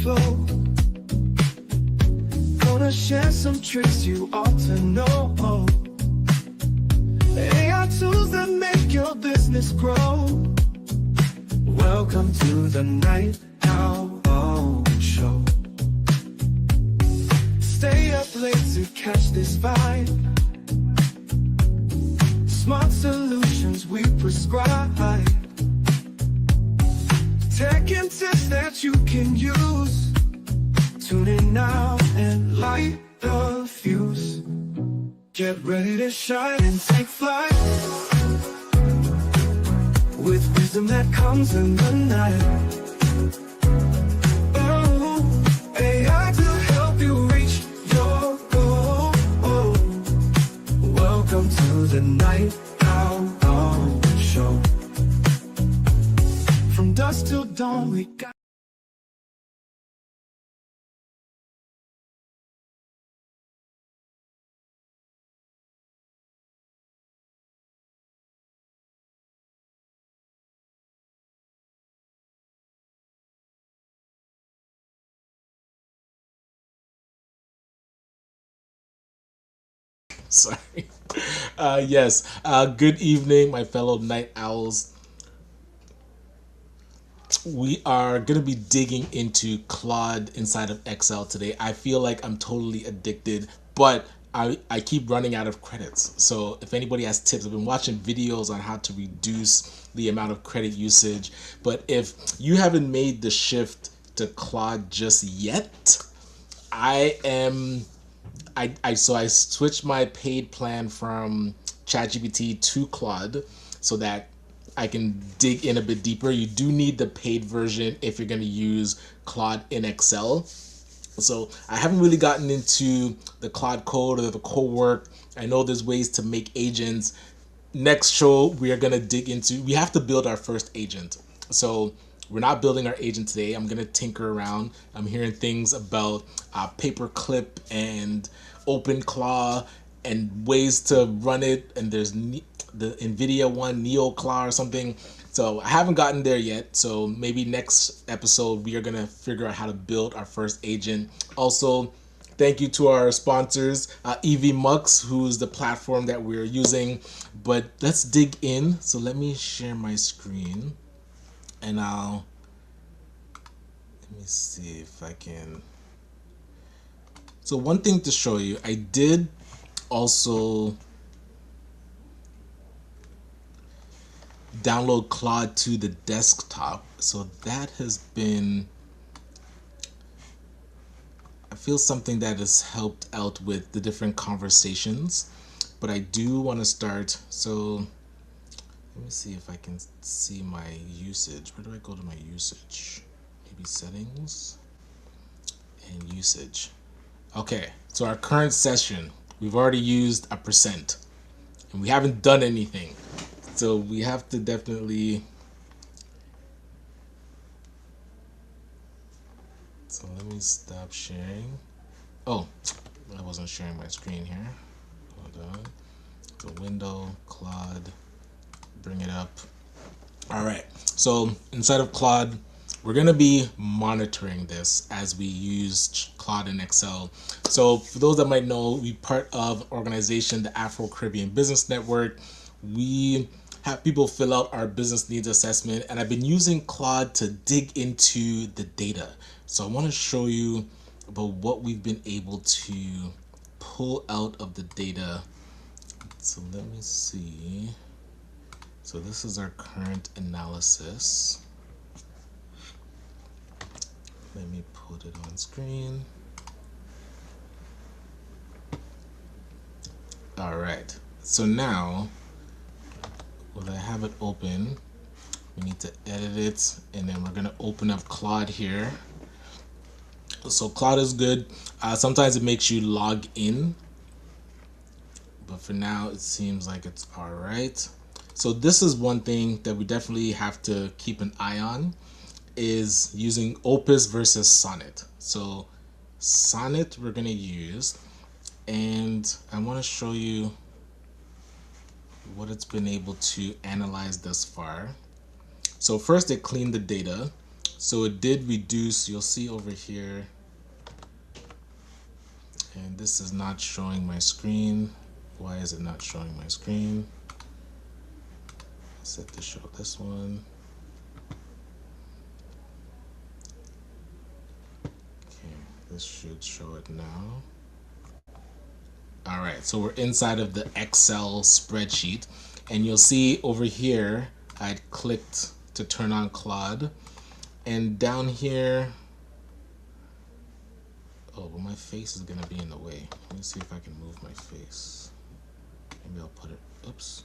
flow. Gonna share some tricks you ought to know. AI tools that make your business grow. Welcome to the Night Owl Show. Stay up late to catch this vibe. Smart solutions we prescribe. Tech and tips that you can use. Tune in now and light the fuse. Get ready to shine and take flight, with wisdom that comes in the night. Oh, AI to help you reach your goal. Welcome to the Night Owl Show. From dusk till dawn we got Sorry. Yes. Good evening, my fellow night owls. We are going to be digging into Claude inside of Excel today. I feel like I'm totally addicted, but I keep running out of credits. So if anybody has tips, I've been watching videos on how to reduce the amount of credit usage. But if you haven't made the shift to Claude just yet, so I switched my paid plan from ChatGPT to Claude so that I can dig in a bit deeper. You do need the paid version if you're going to use Claude in Excel. So I haven't really gotten into the Claude code or the code work. I know there's ways to make agents. Next show, we are going to dig into, we have to build our first agent. So we're not building our agent today. I'm going to tinker around. I'm hearing things about paperclip and OpenClaw and ways to run it. And there's the NVIDIA one, NeoClaw or something. So I haven't gotten there yet. So maybe next episode, we are going to figure out how to build our first agent. Also, thank you to our sponsors, EVMux, who's the platform that we're using. But let's dig in. So let me share my screen. And let me see if I can. So one thing to show you, I did also download Claude to the desktop. So that has been, I feel something that has helped out with the different conversations. But I do want to start. So let me see if I can see my usage. Where do I go to my usage? Maybe settings and usage. Okay, so our current session, we've already used 1% and we haven't done anything. So we have to definitely. So let me stop sharing. Oh, I wasn't sharing my screen here. Hold on. So window, Claude. Bring it up. All right, so inside of Claude, we're going to be monitoring this as we use Claude in Excel. So for those that might know, we're part of organization, the Afro-Caribbean Business Network. We have people fill out our business needs assessment, and I've been using Claude to dig into the data. So I want to show you about what we've been able to pull out of the data. So let me see. So this is our current analysis. Let me put it on screen. All right, so now, when I have it open, we need to edit it, and then we're gonna open up Claude here. So Claude is good. Sometimes it makes you log in, but for now it seems like it's all right. So this is one thing that we definitely have to keep an eye on, is using Opus versus Sonnet. So Sonnet we're gonna use, and I want to show you what it's been able to analyze thus far. So first it cleaned the data. So it did reduce, you'll see over here, and this is not showing my screen. Why is it not showing my screen? Set to show this one. Okay, this should show it now. All right, so we're inside of the Excel spreadsheet, and you'll see over here, I'd clicked to turn on Claude, and down here, oh, well, my face is gonna be in the way. Let me see if I can move my face. Maybe I'll put it, oops.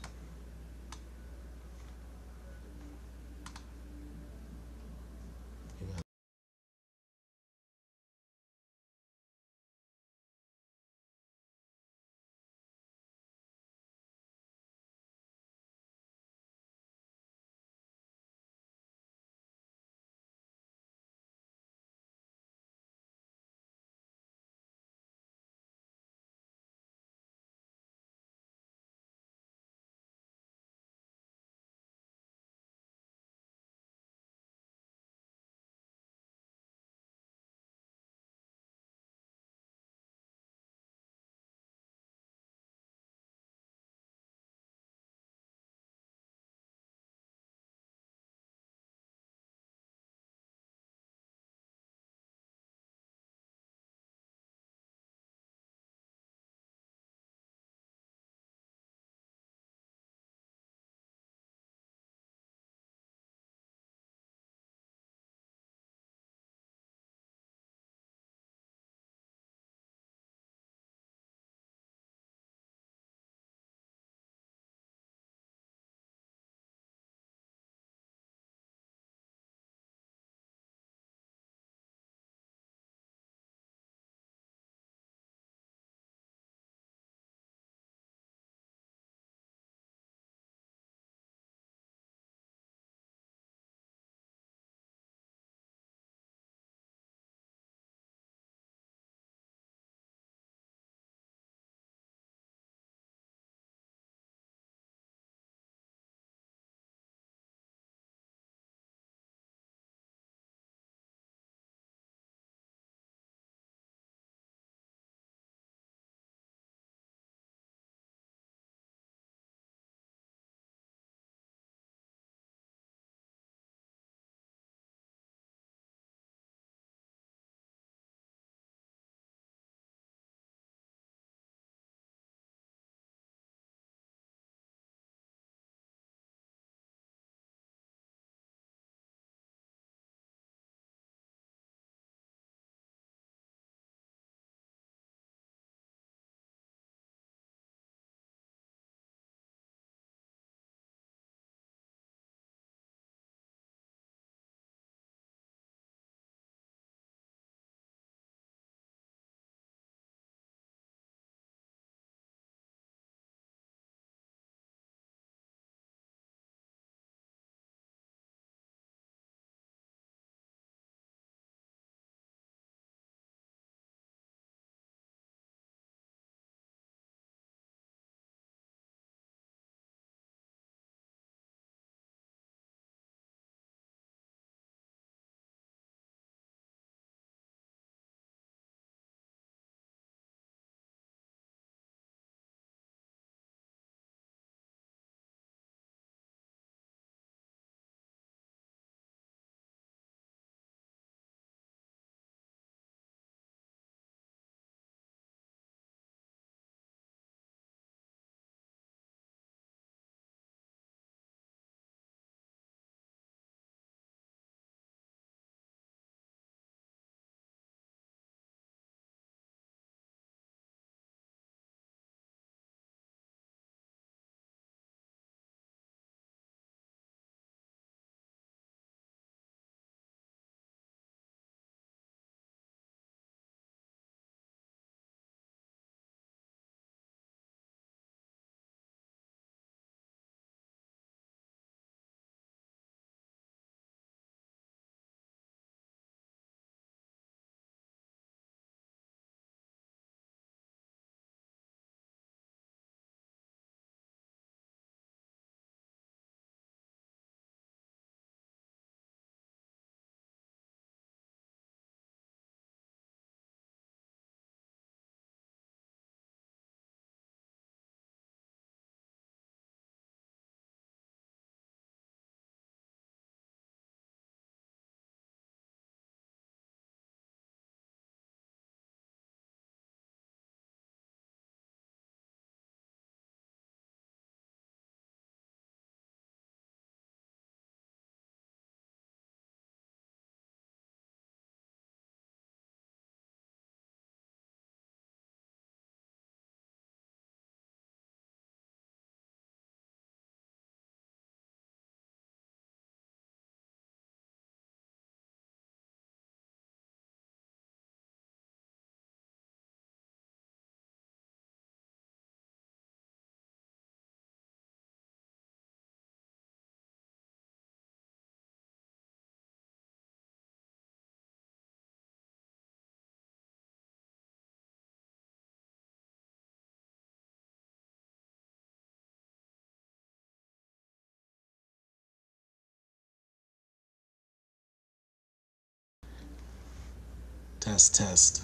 Test, test.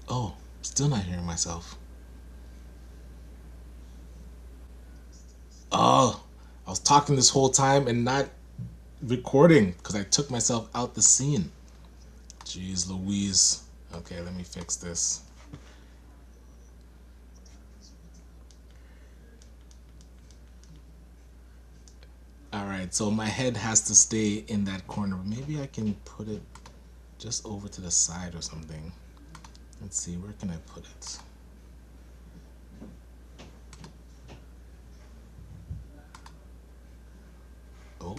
Oh, still not hearing myself. Oh, I was talking this whole time and not recording because I took myself out the scene. Jeez Louise. Okay, let me fix this. Alright, so my head has to stay in that corner. Maybe I can put it just over to the side or something. Let's see, where can I put it? Oh.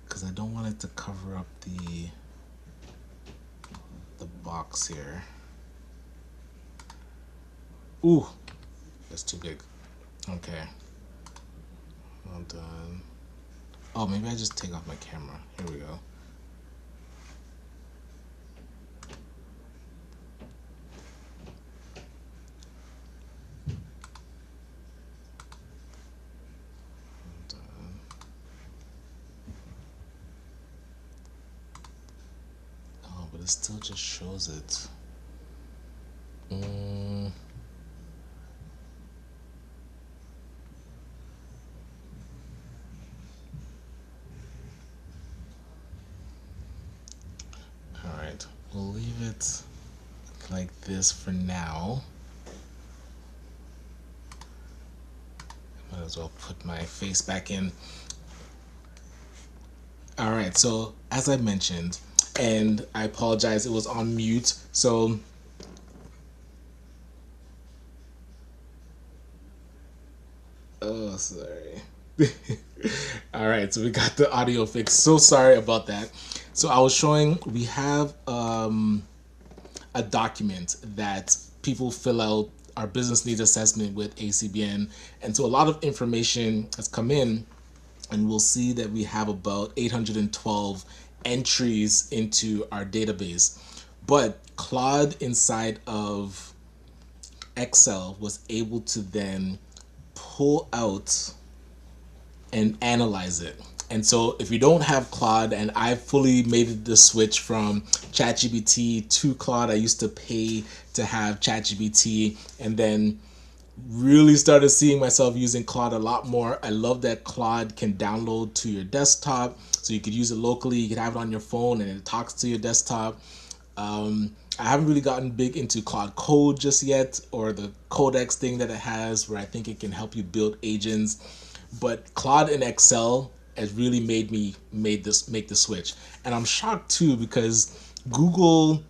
Because I don't want it to cover up the box here. Ooh, that's too big. Okay. Well done. Oh, maybe I just take off my camera. Here we go. Done. Oh, but it still just shows it. Alright, we'll leave it like this for now. Might as well put my face back in. Alright, so as I mentioned, and I apologize, it was on mute, so oh, sorry. Alright, so we got the audio fixed. So sorry about that. So I was showing we have a document that people fill out our business needs assessment with ACBN, and so a lot of information has come in, and we'll see that we have about 812 entries into our database. But Claude inside of Excel was able to then pull out and analyze it. And so if you don't have Claude, and I fully made the switch from ChatGPT to Claude, I used to pay to have ChatGPT, and then really started seeing myself using Claude a lot more. I love that Claude can download to your desktop, so you could use it locally. You could have it on your phone and it talks to your desktop. I haven't really gotten big into Claude Code just yet, or the Codex thing that it has, where I think it can help you build agents. But Claude in Excel has really made me make the switch, and I'm shocked too because Google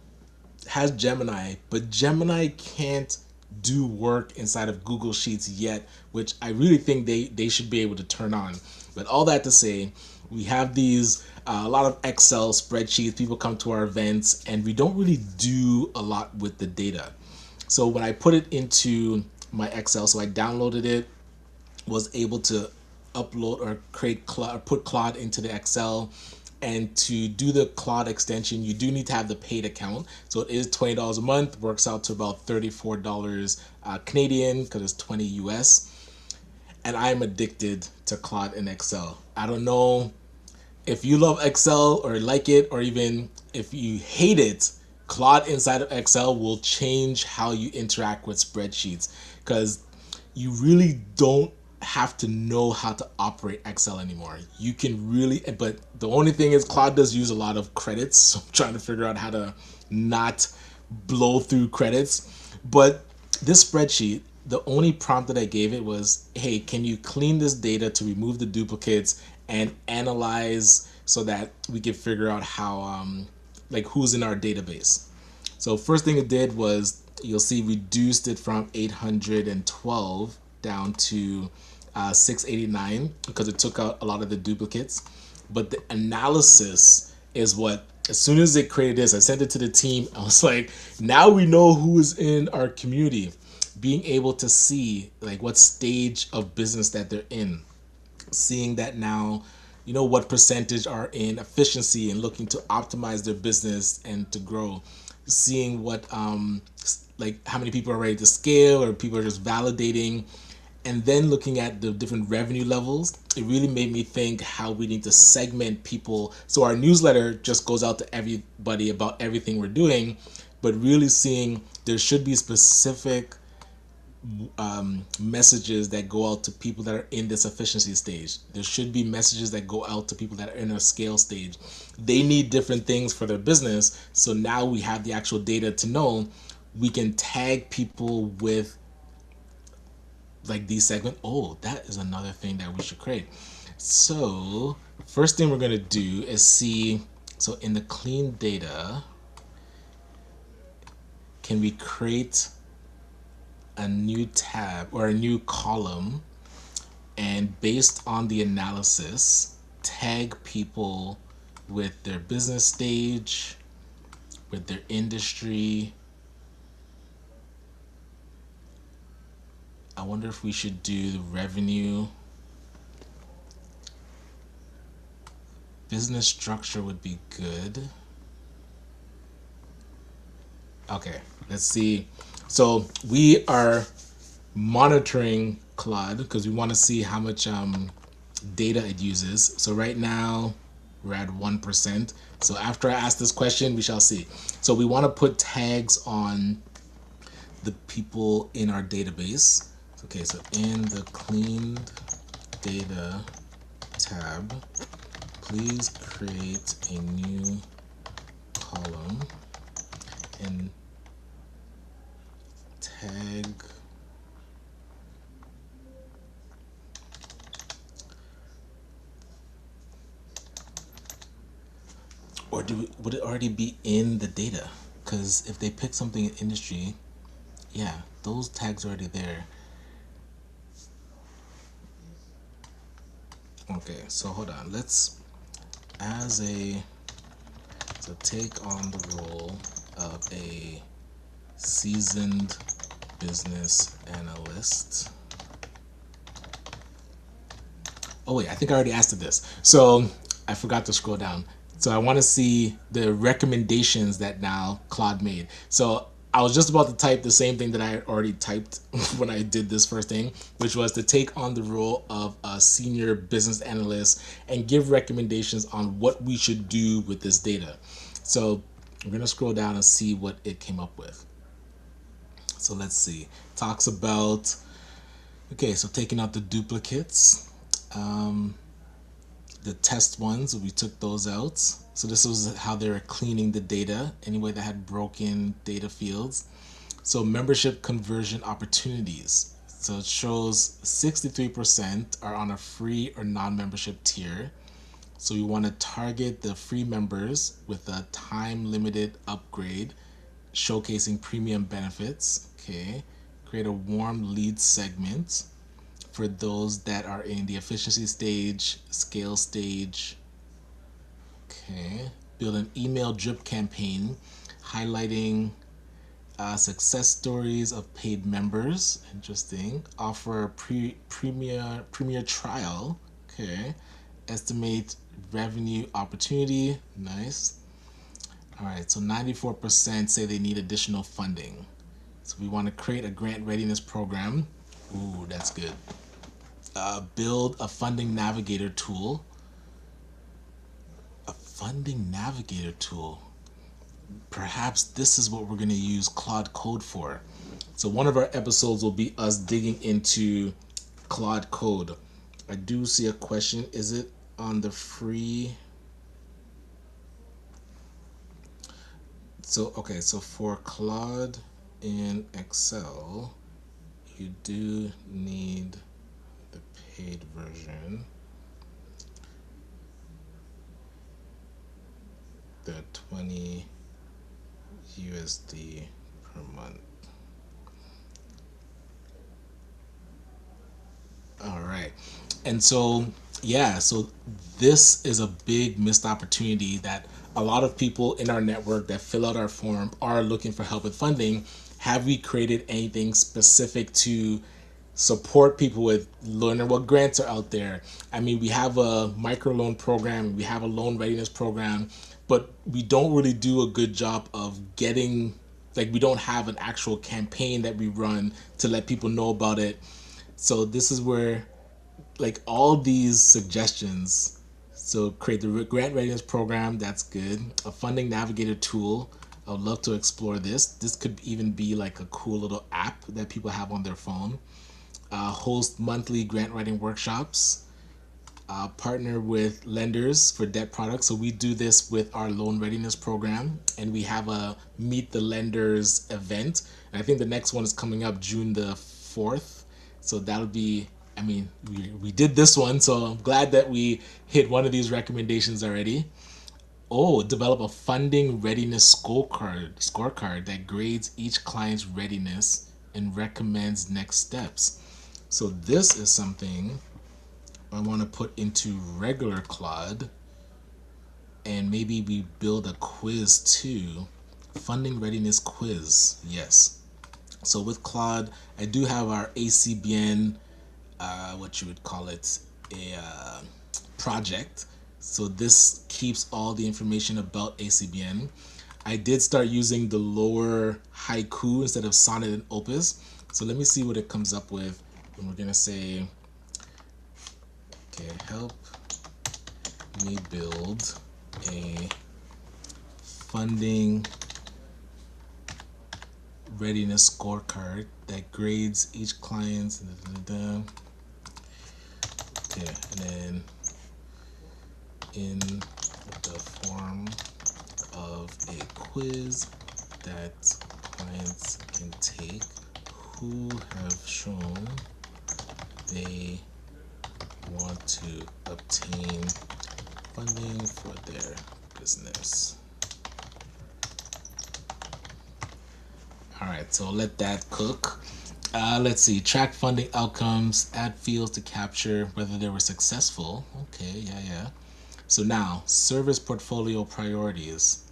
has Gemini, but Gemini can't do work inside of Google Sheets yet, which I really think they should be able to turn on. But all that to say, we have these a lot of Excel spreadsheets. People come to our events, and we don't really do a lot with the data. So when I put it into my Excel, so I downloaded it, was able to upload or create Claude, or put Claude into the Excel. And to do the Claude extension, you do need to have the paid account. So it is $20 a month, works out to about $34 Canadian, because it's 20 US. And I'm addicted to Claude in Excel. I don't know if you love Excel or like it, or even if you hate it. Claude inside of Excel will change how you interact with spreadsheets, because you really don't have to know how to operate Excel anymore. You can really, but the only thing is Claude does use a lot of credits, so I'm trying to figure out how to not blow through credits. But this spreadsheet, the only prompt that I gave it was, hey, can you clean this data to remove the duplicates and analyze so that we can figure out how like who's in our database. So first thing it did was, you'll see, reduced it from 812 down to 689, because it took out a lot of the duplicates. But the analysis is what, as soon as it created this, I sent it to the team. I was like, now we know who is in our community. Being able to see like what stage of business that they're in, seeing that now, you know, what percentage are in efficiency and looking to optimize their business and to grow, seeing what like how many people are ready to scale, or people are just validating. And then looking at the different revenue levels, it really made me think how we need to segment people. So our newsletter just goes out to everybody about everything we're doing, but really seeing there should be specific messages that go out to people that are in this efficiency stage. There should be messages that go out to people that are in a scale stage. They need different things for their business. So now we have the actual data to know we can tag people with like these segments. Oh, that is another thing that we should create. So first thing we're going to do is see, so in the clean data, can we create a new tab or a new column, and based on the analysis, tag people with their business stage, with their industry. I wonder if we should do the revenue. Business structure would be good. Okay, let's see. So we are monitoring Claude because we want to see how much data it uses. So right now we're at 1%. So after I ask this question, we shall see. So we want to put tags on the people in our database. Okay, so in the cleaned data tab, please create a new column and tag or would it already be in the data? Because if they pick something in industry, yeah, those tags are already there. Okay, so hold on. Let's so take on the role of a seasoned business analyst. Oh wait, I think I already asked this. So I forgot to scroll down. So I want to see the recommendations that now Claude made. So I was just about to type the same thing that I had already typed when I did this first thing, which was to take on the role of a senior business analyst and give recommendations on what we should do with this data. So we're going to scroll down and see what it came up with. So let's see. Talks about, okay, so taking out the duplicates. The test ones, we took those out. So this was how they were cleaning the data, anyway that had broken data fields. So membership conversion opportunities. So it shows 63% are on a free or non-membership tier. So we want to target the free members with a time-limited upgrade, showcasing premium benefits. Okay, create a warm lead segment for those that are in the efficiency stage, scale stage. Okay, build an email drip campaign highlighting success stories of paid members. Interesting. Offer a premier trial. Okay, estimate revenue opportunity. Nice. All right, so 94% say they need additional funding. So we want to create a grant readiness program. Ooh, that's good. Build a funding navigator tool. A funding navigator tool. Perhaps this is what we're going to use Claude Code for. So one of our episodes will be us digging into Claude Code. I do see a question. Is it on the free? So, okay, so for Claude in Excel, you do need the paid version. The 20 USD per month. All right. And so, yeah, so this is a big missed opportunity that a lot of people in our network that fill out our form are looking for help with funding. Have we created anything specific to support people with learning what grants are out there? I mean, we have a microloan program, we have a loan readiness program, but we don't really do a good job of getting, like, we don't have an actual campaign that we run to let people know about it. So this is where like all these suggestions. So create the grant readiness program. That's good. A funding navigator tool. I would love to explore this. This could even be like a cool little app that people have on their phone. Host monthly grant writing workshops. Partner with lenders for debt products. So we do this with our loan readiness program, and we have a meet the lenders event. And I think the next one is coming up June the 4th. So that'll be, I mean, we did this one, so I'm glad that we hit one of these recommendations already. Oh, develop a funding readiness scorecard that grades each client's readiness and recommends next steps. So this is something I want to put into regular Claude, and maybe we build a quiz too. Funding readiness quiz, yes. So with Claude, I do have our ACBN, what you would call it, a project. So this keeps all the information about ACBN. I did start using the lower haiku instead of sonnet and opus. So let me see what it comes up with. And we're gonna say, okay, help me build a funding readiness scorecard that grades each client's okay, and then in the form of a quiz that clients can take who have shown they want to obtain funding for their business. All right, so let that cook. Let's see, track funding outcomes, add fields to capture whether they were successful. Okay, yeah. So now, service portfolio priorities.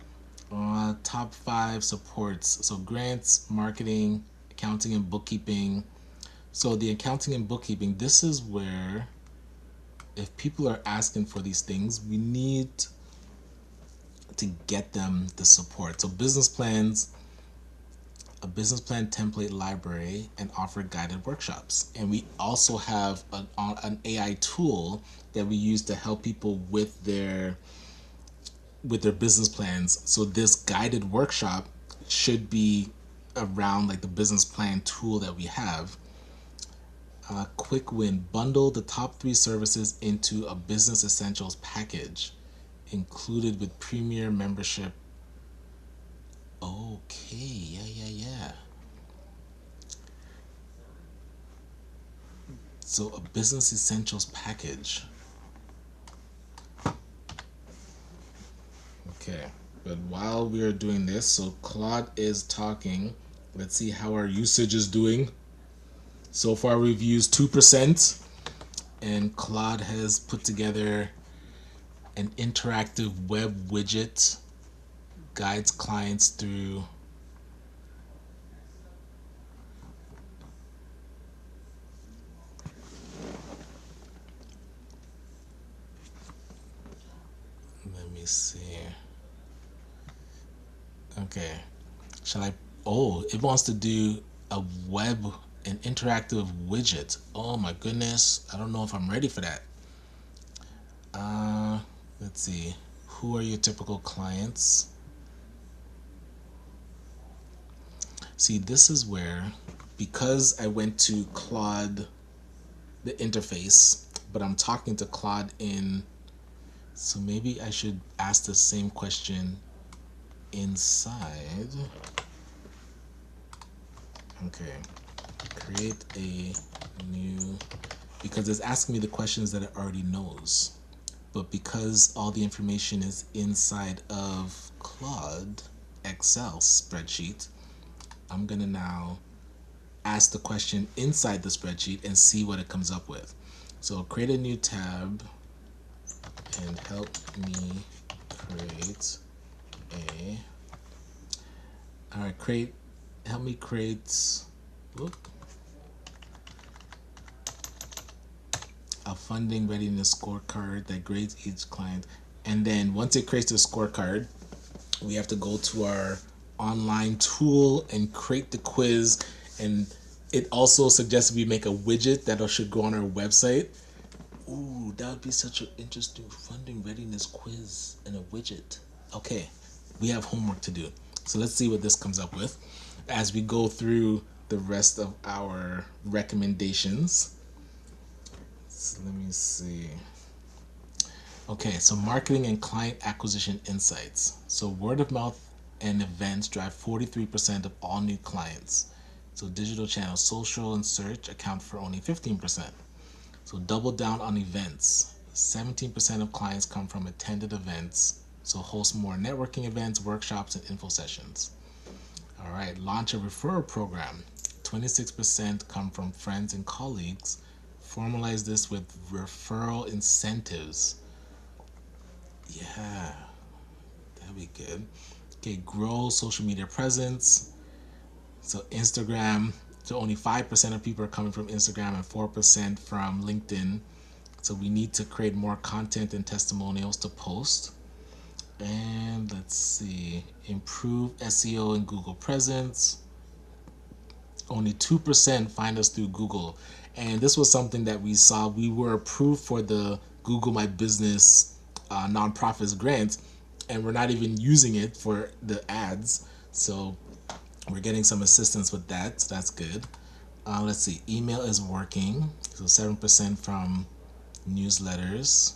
Top 5 supports. So grants, marketing, accounting and bookkeeping. So the accounting and bookkeeping, this is where if people are asking for these things, we need to get them the support. So business plans, a business plan template library, and offer guided workshops. And we also have an AI tool that we use to help people with their business plans. So this guided workshop should be around like the business plan tool that we have. Quick win, bundle the top 3 services into a business essentials package included with premier membership. Okay, yeah. So a business essentials package. Okay, but while we are doing this, so Claude is talking. Let's see how our usage is doing. So far we've used 2%, and Claude has put together an interactive web widget, guides clients through let me see. Okay. Shall I? Oh, it wants to do a web, an interactive widget. Oh my goodness. I don't know if I'm ready for that. Let's see. Who are your typical clients? See, this is where, because I went to Claude, the interface, but I'm talking to Claude in, so maybe I should ask the same question inside. Okay, create a new, because it's asking me the questions that it already knows. But because all the information is inside of Claude Excel spreadsheet, I'm gonna now ask the question inside the spreadsheet and see what it comes up with. So create a new tab and help me create a, all right, help me create, whoop, a funding readiness scorecard that grades each client. And then once it creates the scorecard, we have to go to our online tool and create the quiz and It also suggested we make a widget that should go on our website. Ooh, that would be such an interesting funding readiness quiz and a widget. Okay, we have homework to do. So let's see what this comes up with as we go through the rest of our recommendations. So let me see. Okay, so marketing and client acquisition insights. So word of mouth and events drive 43% of all new clients. So digital channels, social and search account for only 15%. So double down on events. 17% of clients come from attended events. So host more networking events, workshops, and info sessions. All right, launch a referral program. 26% come from friends and colleagues. Formalize this with referral incentives. Yeah, that'd be good. Okay, grow social media presence. So Instagram, so only 5% of people are coming from Instagram and 4% from LinkedIn. So we need to create more content and testimonials to post. And let's see, improve SEO and Google presence. Only 2% find us through Google. And this was something that we saw. We were approved for the Google My Business nonprofits grant, and we're not even using it for the ads. So we're getting some assistance with that. So that's good. Let's see, email is working. So 7% from newsletters.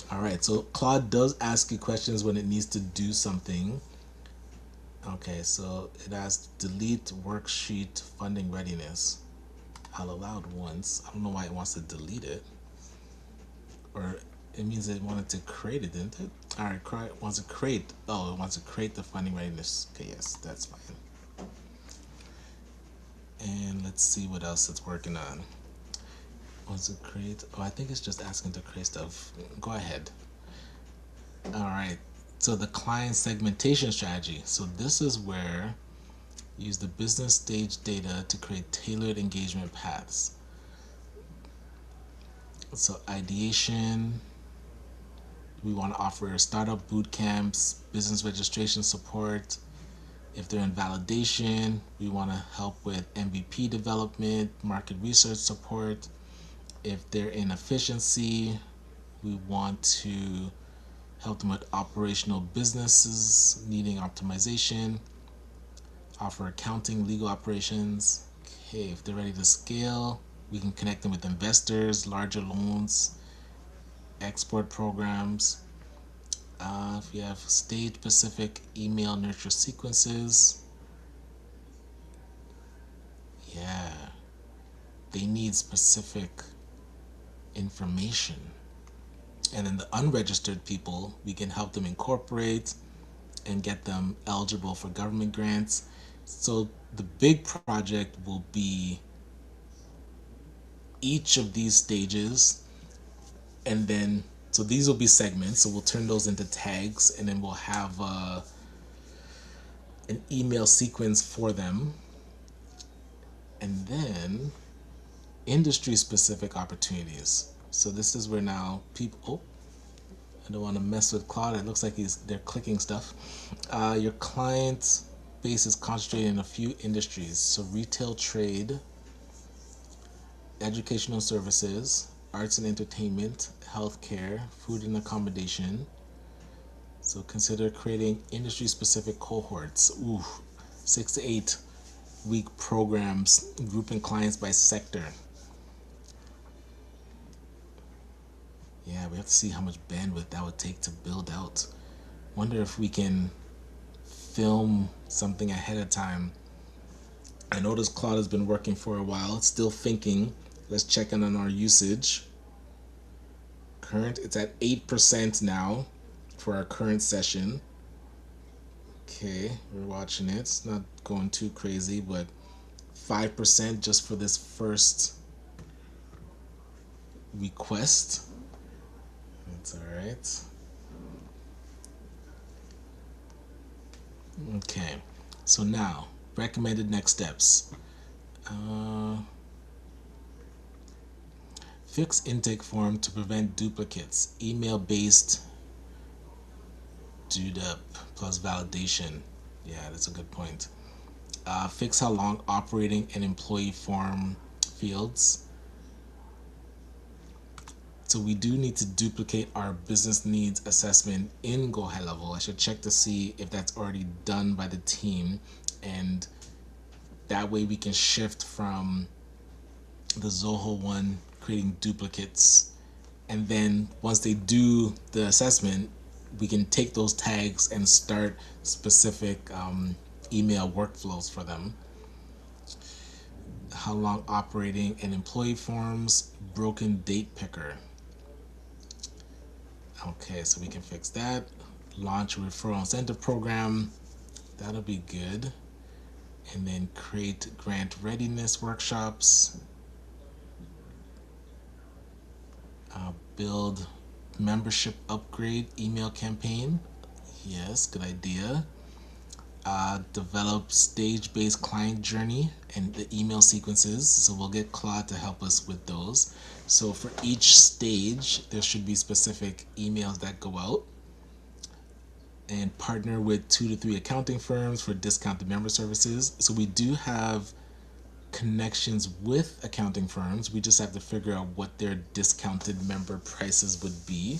All right, so Claude does ask you questions when it needs to do something. Okay, so it has delete worksheet funding readiness. I'll allow it once. I don't know why it wants to delete it. Or it means it wanted to create it, didn't it? All right, wants to create. Oh, it wants to create the funding readiness. Okay, yes, that's fine. And let's see what else it's working on. Wants to create. Oh, I think it's just asking to create stuff. Go ahead. All right. So the client segmentation strategy. So this is where use the business stage data to create tailored engagement paths. So ideation, we want to offer startup boot camps, business registration support. If they're in validation, we want to help with MVP development, market research support. If they're in efficiency, we want to help them with operational businesses needing optimization, offer accounting, legal operations. Okay, if they're ready to scale, we can connect them with investors, larger loans, export programs. If you have stage-specific email nurture sequences, yeah, they need specific information. And then the unregistered people, we can help them incorporate and get them eligible for government grants. So the big project will be each of these stages, and then so these will be segments, so we'll turn those into tags, and then we'll have an email sequence for them, and then industry specific opportunities. So this is where now people, oh, I don't want to mess with Claude. It looks like they're clicking stuff. Your client base is concentrated in a few industries. So retail, trade, educational services, arts and entertainment, healthcare, food and accommodation. So consider creating industry specific cohorts. Ooh, 6 to 8 week programs, grouping clients by sector. Yeah, we have to see how much bandwidth that would take to build out. Wonder if we can film something ahead of time. I noticed Claude has been working for a while. It's still thinking. Let's check in on our usage. Current, it's at 8% now for our current session. Okay, we're watching it. It's not going too crazy, but 5% just for this first request. That's all right. Okay, so now recommended next steps. Fix intake form to prevent duplicates. Email based dude up plus validation. Yeah, that's a good point. Fix how long operating and employee form fields. So we do need to duplicate our business needs assessment in Go High Level. I should check to see if that's already done by the team, and that way we can shift from the Zoho one creating duplicates, and then once they do the assessment, we can take those tags and start specific email workflows for them. How long operating and employee forms, broken date picker. Okay, so we can fix that. Launch a referral incentive program. That'll be good. And then create grant readiness workshops. Build membership upgrade email campaign. Yes, good idea. Develop stage-based client journey and the email sequences. So we'll get Claude to help us with those. So for each stage, there should be specific emails that go out. And partner with 2 to 3 accounting firms for discounted member services. So we do have connections with accounting firms. We just have to figure out what their discounted member prices would be.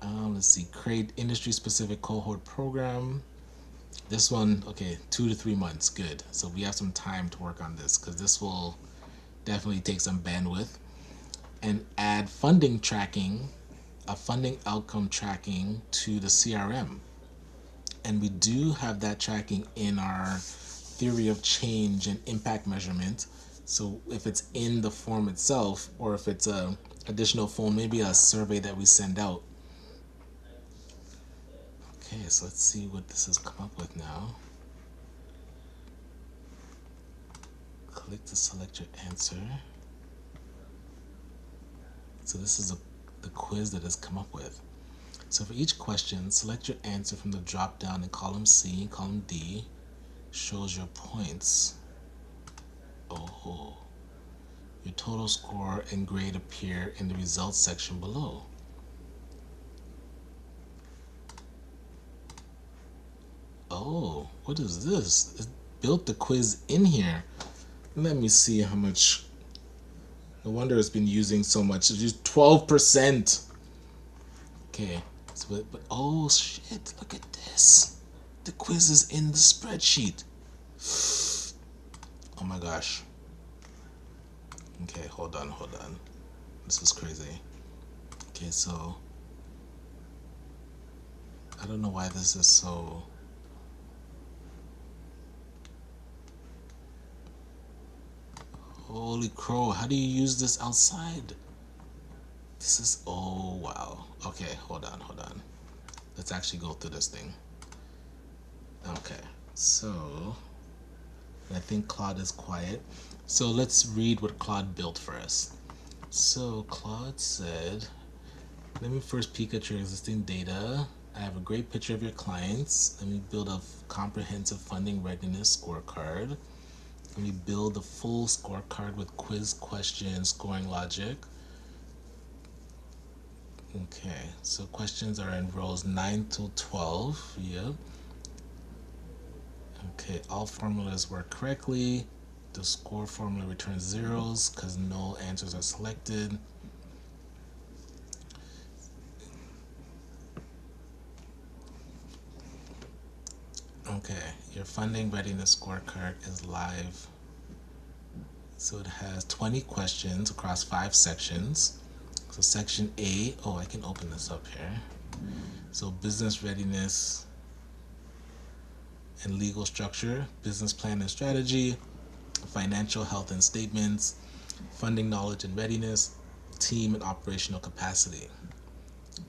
Let's see, create industry specific cohort program. This one, okay, 2 to 3 months, good. So we have some time to work on this because this will definitely take some bandwidth. And add funding tracking, a funding outcome tracking to the CRM. And we do have that tracking in our theory of change and impact measurement. So if it's in the form itself, or if it's a additional form, maybe a survey that we send out. Okay, so let's see what this has come up with now. Click to select your answer. So this is the quiz that has come up with. So for each question, select your answer from the drop down in column C. Column D shows your points. Oh, your total score and grade appear in the results section below. Oh, what is this? It built the quiz in here. Let me see how much. No wonder it's been using so much. It's just 12%. Okay, so but oh shit, look at this. The quiz is in the spreadsheet. Oh my gosh. Okay, hold on. This is crazy. Okay, so I don't know why this is so. Holy crow, how do you use this outside? This is, oh wow. Okay, hold on. Let's actually go through this thing. Okay, so I think Claude is quiet. So let's read what Claude built for us. So Claude said, let me first peek at your existing data. I have a great picture of your clients. Let me build a comprehensive funding readiness scorecard. Let me build a full scorecard with quiz questions, scoring logic. Okay, so questions are in rows 9 to 12. Yep. Okay, all formulas work correctly. The score formula returns zeros because no answers are selected. Okay, your funding readiness scorecard is live. So it has 20 questions across 5 sections. So section A, oh, I can open this up here. So business readiness and legal structure, business plan and strategy, financial health and statements, funding knowledge and readiness, team and operational capacity.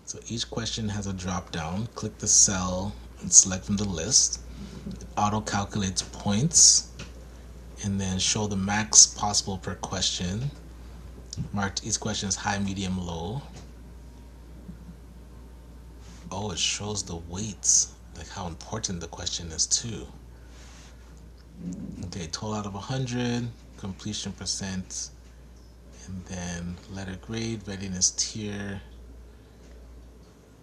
So each question has a drop down. Click the cell and select from the list. It auto calculates points and then show the max possible per question. Marked each question as high, medium, low. Oh, it shows the weights, like how important the question is too. Okay, total out of 100, completion percent, and then letter grade, readiness tier,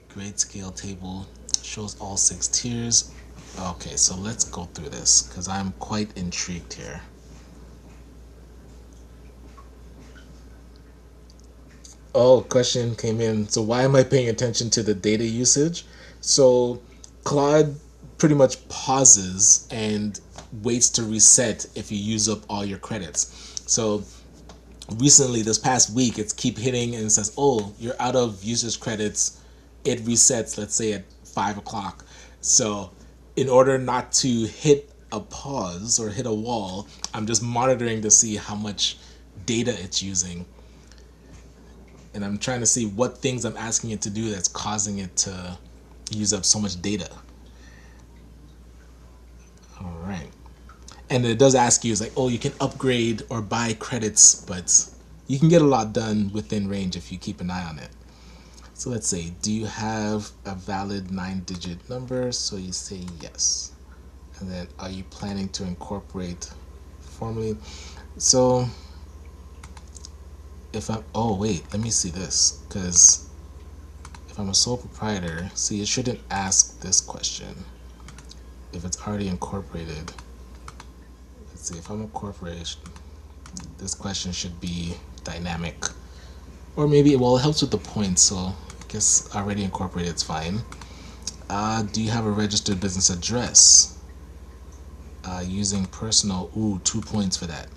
grade scale table, shows all 6 tiers. Okay, so let's go through this because I'm quite intrigued here. Oh, question came in. So why am I paying attention to the data usage? So Claude pretty much pauses and waits to reset if you use up all your credits. So recently, this past week, it's keep hitting and it says, "Oh, you're out of usage credits." It resets, let's say at 5 o'clock. So in order not to hit a pause or hit a wall, I'm just monitoring to see how much data it's using, and I'm trying to see what things I'm asking it to do that's causing it to use up so much data. All right. And it does ask you, it's like, oh, you can upgrade or buy credits, but you can get a lot done within range if you keep an eye on it. So let's say, do you have a valid 9-digit number? So you say yes. And then, are you planning to incorporate formally? So if I'm, oh wait, let me see this, because if I'm a sole proprietor, see, it shouldn't ask this question if it's already incorporated. Let's see, if I'm a corporation, this question should be dynamic. Or maybe, well, it helps with the points, so I guess already incorporated is fine. Do you have a registered business address? Using personal, ooh, 2 points for that.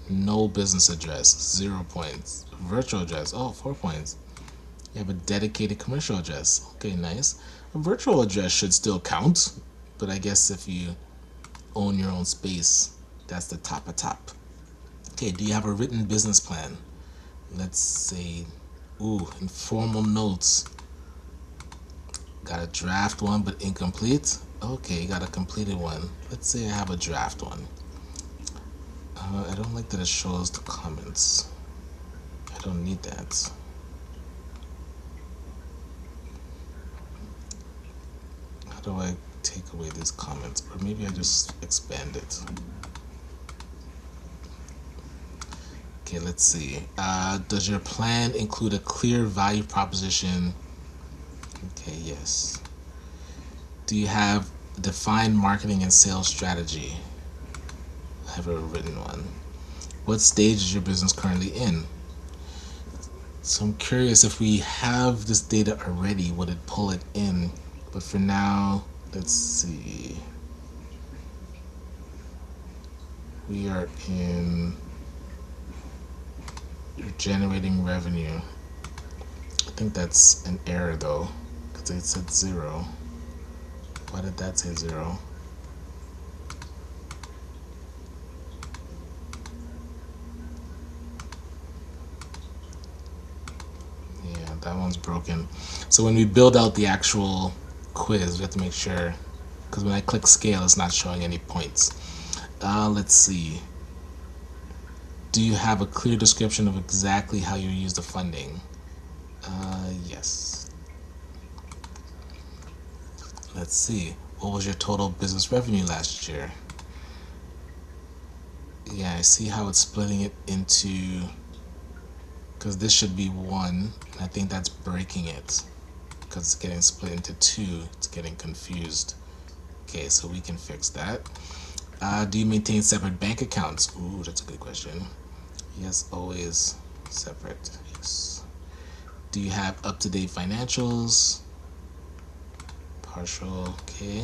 No business address, 0 points. Virtual address, oh, 4 points. You have a dedicated commercial address. Okay, nice. A virtual address should still count, but I guess if you own your own space, that's the top of top. Okay, do you have a written business plan? Let's say, ooh, informal notes. Got a draft one, but incomplete. Okay, got a completed one. Let's say I have a draft one. I don't like that it shows the comments. I don't need that. How do I take away these comments? Or maybe I just expand it. Okay, let's see. Does your plan include a clear value proposition? Okay, yes. Do you have defined marketing and sales strategy? I have a written one. What stage is your business currently in? So I'm curious, if we have this data already, would it pull it in? But for now, let's see. We are in generating revenue. I think that's an error though, because it said 0. Why did that say 0? Yeah, that one's broken. So when we build out the actual quiz, we have to make sure, because when I click scale, it's not showing any points. Let's see. Do you have a clear description of exactly how you use the funding? Yes. Let's see. What was your total business revenue last year? Yeah, I see how it's splitting it into, because this should be 1, and I think that's breaking it, because it's getting split into 2. It's getting confused. Okay, so we can fix that. Do you maintain separate bank accounts? Ooh, that's a good question. Yes, always separate. Yes. Do you have up-to-date financials? Partial. Okay.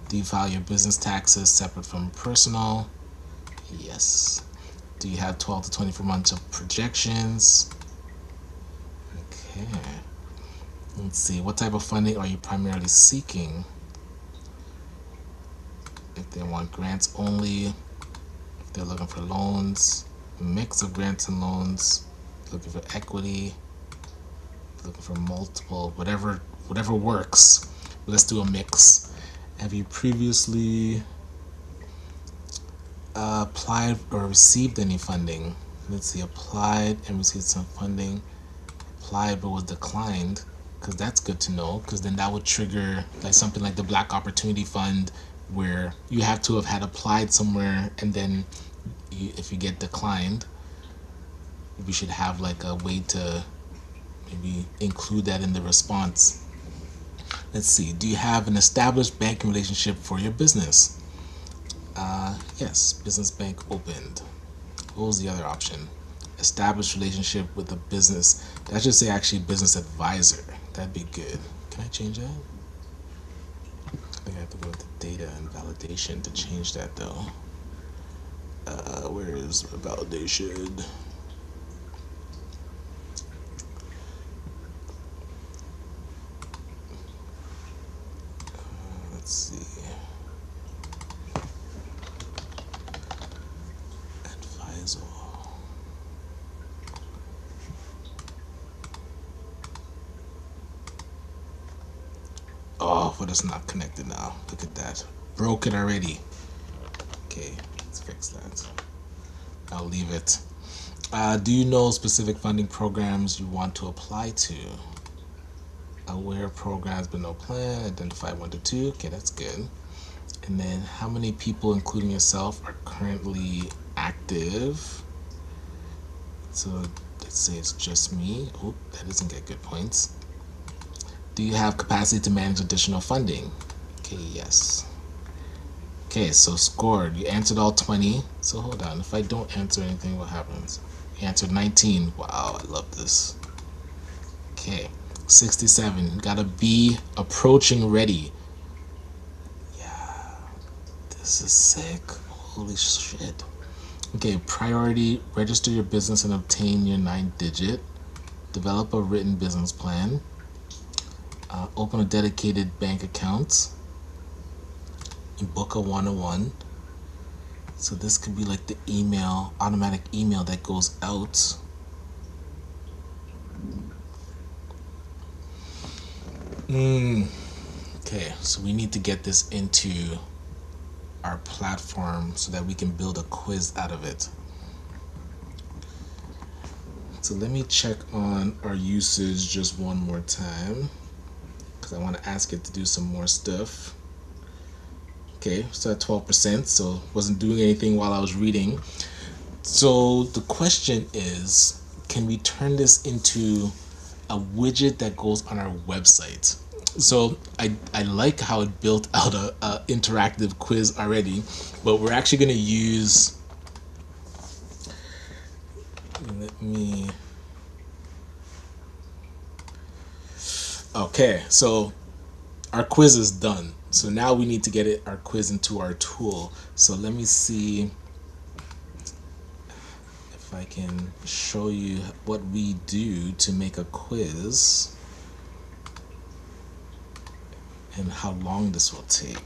Do you file your business taxes separate from personal? Yes. Do you have 12 to 24 months of projections? Okay. Let's see. What type of funding are you primarily seeking? If they want grants only, if they're looking for loans, a mix of grants and loans, looking for equity, looking for multiple, whatever works. Let's do a mix. Have you previously applied or received any funding? Let's see, applied and received some funding. Applied but was declined, because that's good to know, because then that would trigger like something like the Black Opportunity Fund, where you have to have had applied somewhere, and then if you get declined, we should have like a way to maybe include that in the response. Let's see. Do you have an established banking relationship for your business? Yes. Business bank opened. What was the other option? Established relationship with a business. That should say actually business advisor. That'd be good. Can I change that? I think I have to go to data and validation to change that though. Where is validation? Let's see. Advisor. Oh, but it's not connected now. Look at that. Broke it already. Okay, let's fix that. I'll leave it. Do you know specific funding programs you want to apply to? Aware programs but no plan. Identify 1 to 2. Okay, that's good. And then how many people, including yourself, are currently active? So let's say it's just me. Oh, that doesn't get good points. Do you have capacity to manage additional funding? Okay, yes. Okay, so scored. You answered all 20. So hold on. If I don't answer anything, what happens? You answered 19. Wow, I love this. Okay, 67. Got a B, approaching ready. Yeah, this is sick. Holy shit. Okay, priority, register your business and obtain your 9th digit. Develop a written business plan. Open a dedicated bank account. Book a one-on-one. So this could be like the email, automatic email that goes out. Okay, so we need to get this into our platform so that we can build a quiz out of it. So let me check on our usage just one more time because I want to ask it to do some more stuff. Okay, so at 12%, so wasn't doing anything while I was reading. So the question is, can we turn this into a widget that goes on our website? So I like how it built out a interactive quiz already, but we're actually going to use, let me, okay, so our quiz is done. So now we need to get our quiz into our tool. So let me see if I can show you what we do to make a quiz and how long this will take.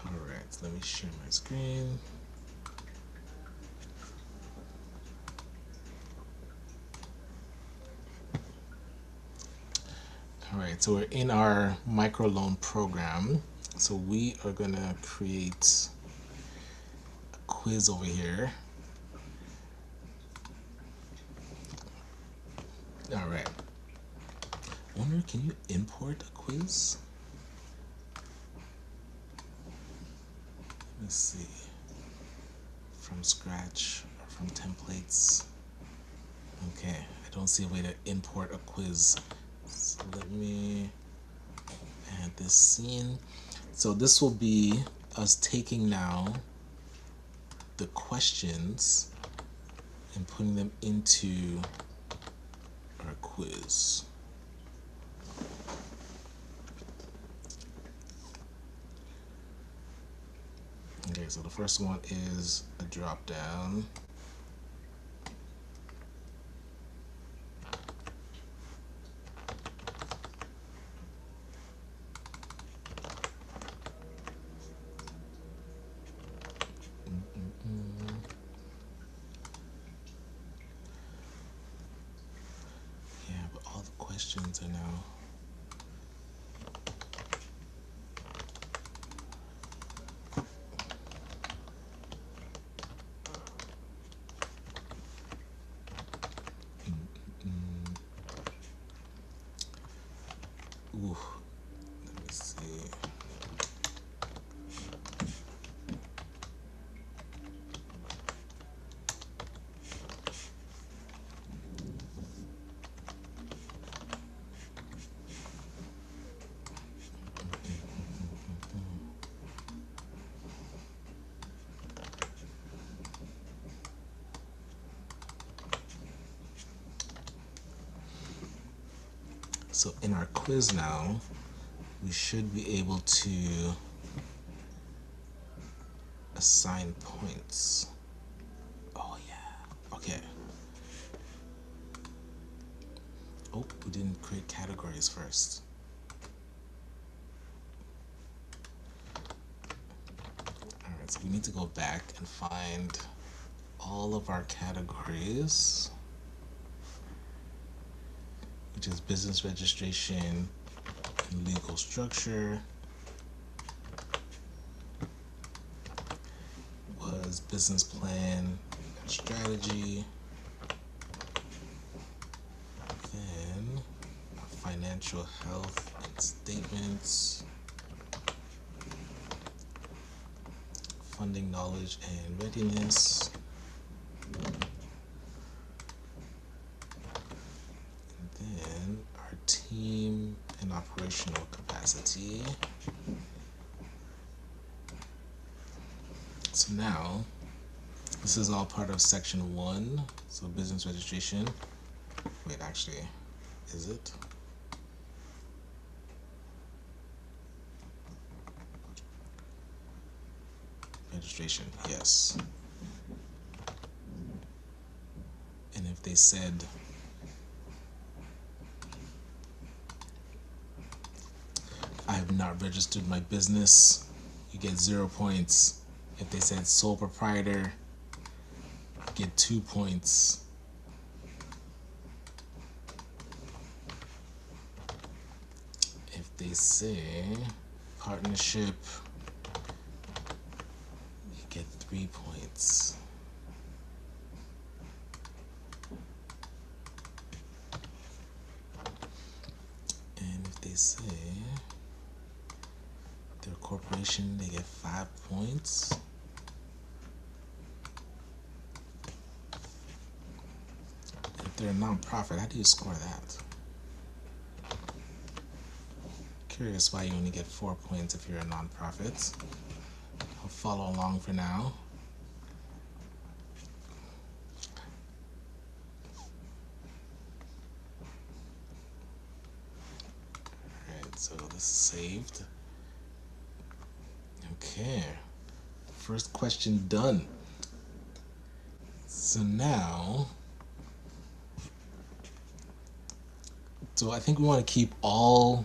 Alright, let me share my screen. Alright, so we're in our microloan program. So we are gonna create a quiz over here. Alright. Wonder, can you import a quiz? Let me see. From scratch or from templates. Okay, I don't see a way to import a quiz. So let me add this scene. So this will be us taking now the questions and putting them into our quiz. Okay, so the first one is a drop down. Yeah, but all the questions are now. Ooh, let me see. So in our quiz now, we should be able to assign points. Oh yeah, okay. Oh, we didn't create categories first. Alright, so we need to go back and find all of our categories, which is business registration, legal structure, was business plan and strategy, then financial health and statements, funding knowledge and readiness, and then our team and operational capacity. So now, this is all part of section 1, so business registration. Wait, actually, is it? Registration, yes. And if they said I have not registered my business, you get 0 points. If they said sole proprietor, you get 2 points. If they say partnership, you get 3 points. And if they say they're a corporation, they get 5 points. And if they're a non-profit, how do you score that? Curious why you only get 4 points if you're a non-profit. I'll follow along for now. Alright, so this is saved. Okay, first question done. So now, I think we want to keep all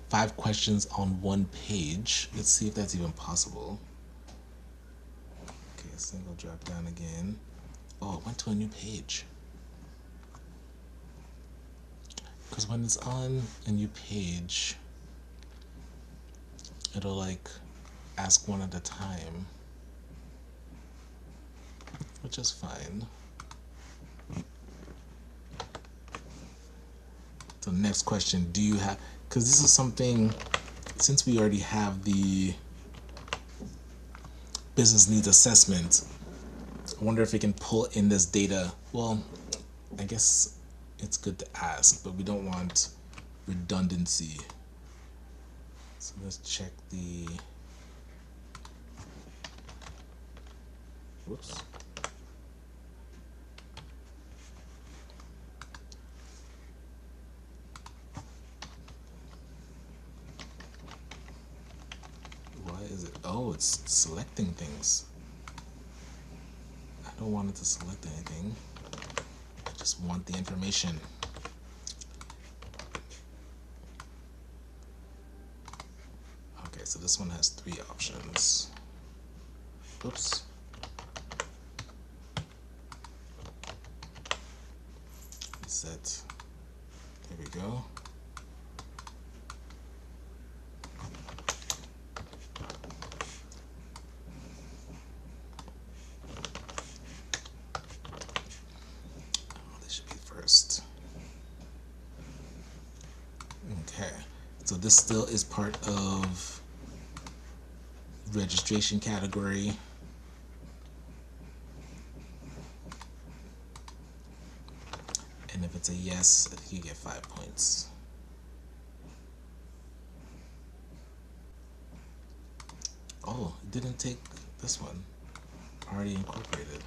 5 questions on one page. Let's see if that's even possible. Okay, single drop down again. Oh, it went to a new page. Because when it's on a new page, it'll like ask one at a time, which is fine. So next question, do you have, because this is something, since we already have the business needs assessment, I wonder if we can pull in this data. Well, I guess it's good to ask, but we don't want redundancy. So let's check the, whoops. Why is it, oh, it's selecting things. I don't want it to select anything. I just want the information. Okay, so this one has 3 options. Oops. Reset. There we go. Oh, this should be first. Okay. So this still is part of registration category. And if it's a yes, I think you get 5 points. Oh, it didn't take this one. Already incorporated.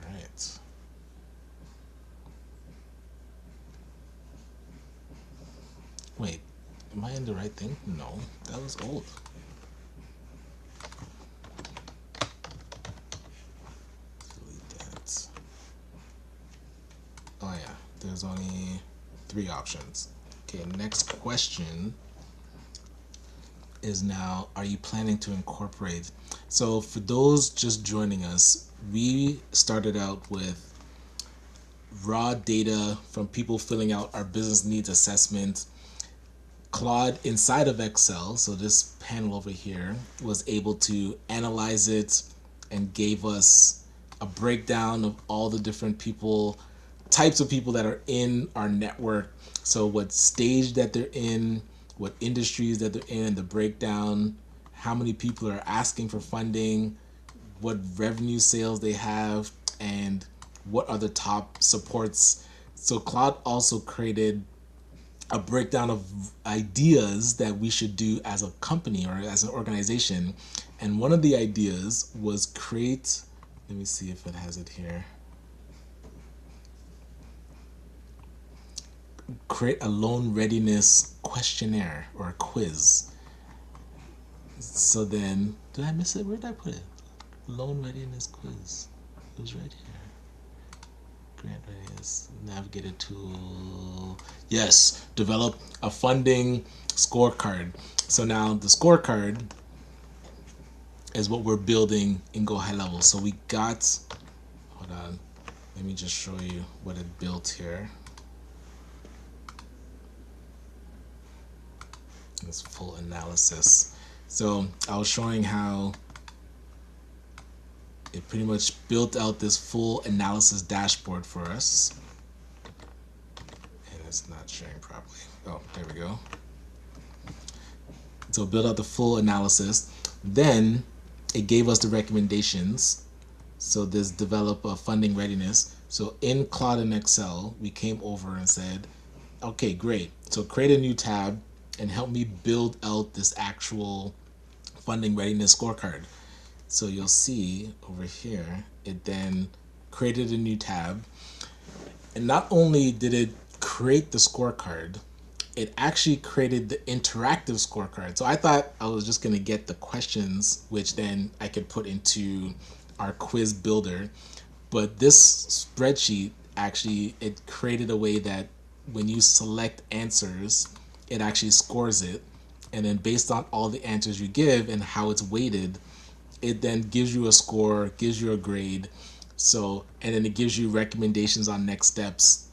Alright. Wait, am I in the right thing? No, that was old. Delete that. Oh yeah, there's only 3 options. Okay, next question is now, are you planning to incorporate? So for those just joining us, we started out with raw data from people filling out our business needs assessment. Claude inside of Excel, so this panel over here, was able to analyze it and gave us a breakdown of all the different people, types of people that are in our network. So what stage that they're in, what industries that they're in, the breakdown, how many people are asking for funding, what revenue sales they have, and what are the top supports. So Claude also created a breakdown of ideas that we should do as a company or as an organization. And one of the ideas was create, let me see if it has it here. Create a loan readiness questionnaire or a quiz. So then, did I miss it? Where did I put it? Loan readiness quiz. It was right here. Grant readiness, navigator tool. Yes, develop a funding scorecard. So now the scorecard is what we're building in Go High Level. So we got, hold on, let me just show you what it built here. This full analysis. So I was showing how it pretty much built out this full analysis dashboard for us. And it's not sharing properly. Oh, there we go. So build out the full analysis. Then it gave us the recommendations. So this develop a funding readiness. So in Claude and Excel, we came over and said, okay, great. So create a new tab and help me build out this actual funding readiness scorecard. So you'll see over here, it then created a new tab. And not only did it create the scorecard, it actually created the interactive scorecard. So I thought I was just going to get the questions, which then I could put into our quiz builder. But this spreadsheet actually, it created a way that when you select answers, it actually scores it. And then based on all the answers you give and how it's weighted, it then gives you a score, gives you a grade. So, and then it gives you recommendations on next steps.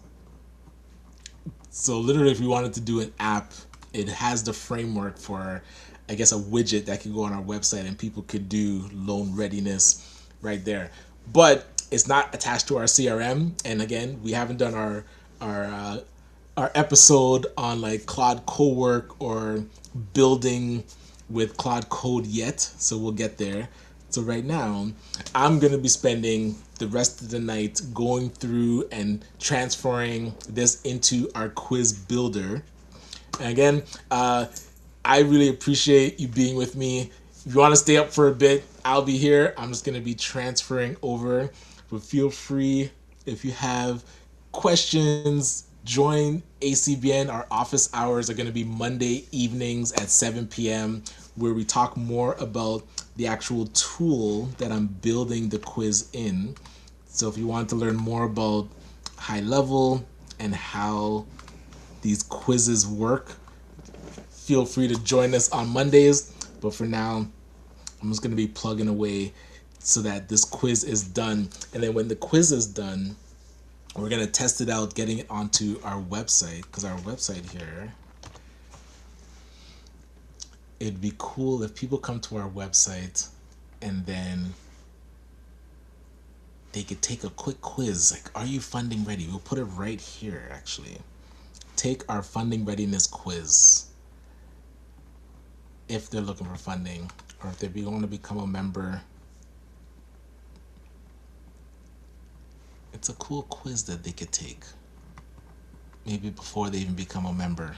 So literally, if you wanted to do an app, it has the framework for, I guess, a widget that could go on our website and people could do loan readiness right there. But it's not attached to our CRM. And again, we haven't done our episode on like Claude Cowork or building with Claude Code yet, so we'll get there. So right now, I'm going to be spending the rest of the night going through and transferring this into our quiz builder. And again, I really appreciate you being with me. If you want to stay up for a bit, I'll be here. I'm just going to be transferring over. But feel free, if you have questions, join ACBN. Our office hours are going to be Monday evenings at 7 p.m. where we talk more about the actual tool that I'm building the quiz in. So if you want to learn more about high level and how these quizzes work, feel free to join us on Mondays. But for now, I'm just going to be plugging away so that this quiz is done. And then when the quiz is done, we're going to test it out, getting it onto our website, because our website here, it'd be cool if people come to our website and then they could take a quick quiz, like, are you funding ready? We'll put it right here, actually. Take our funding readiness quiz if they're looking for funding, or if they want to become a member. It's a cool quiz that they could take, maybe before they even become a member.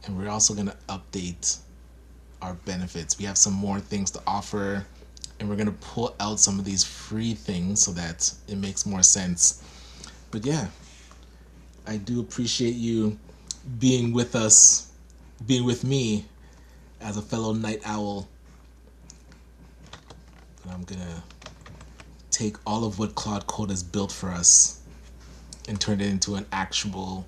And we're also going to update our benefits. We have some more things to offer, and we're going to pull out some of these free things so that it makes more sense. But yeah, I do appreciate you being with us, being with me as a fellow night owl. And I'm gonna take all of what Claude Code has built for us and turn it into an actionable.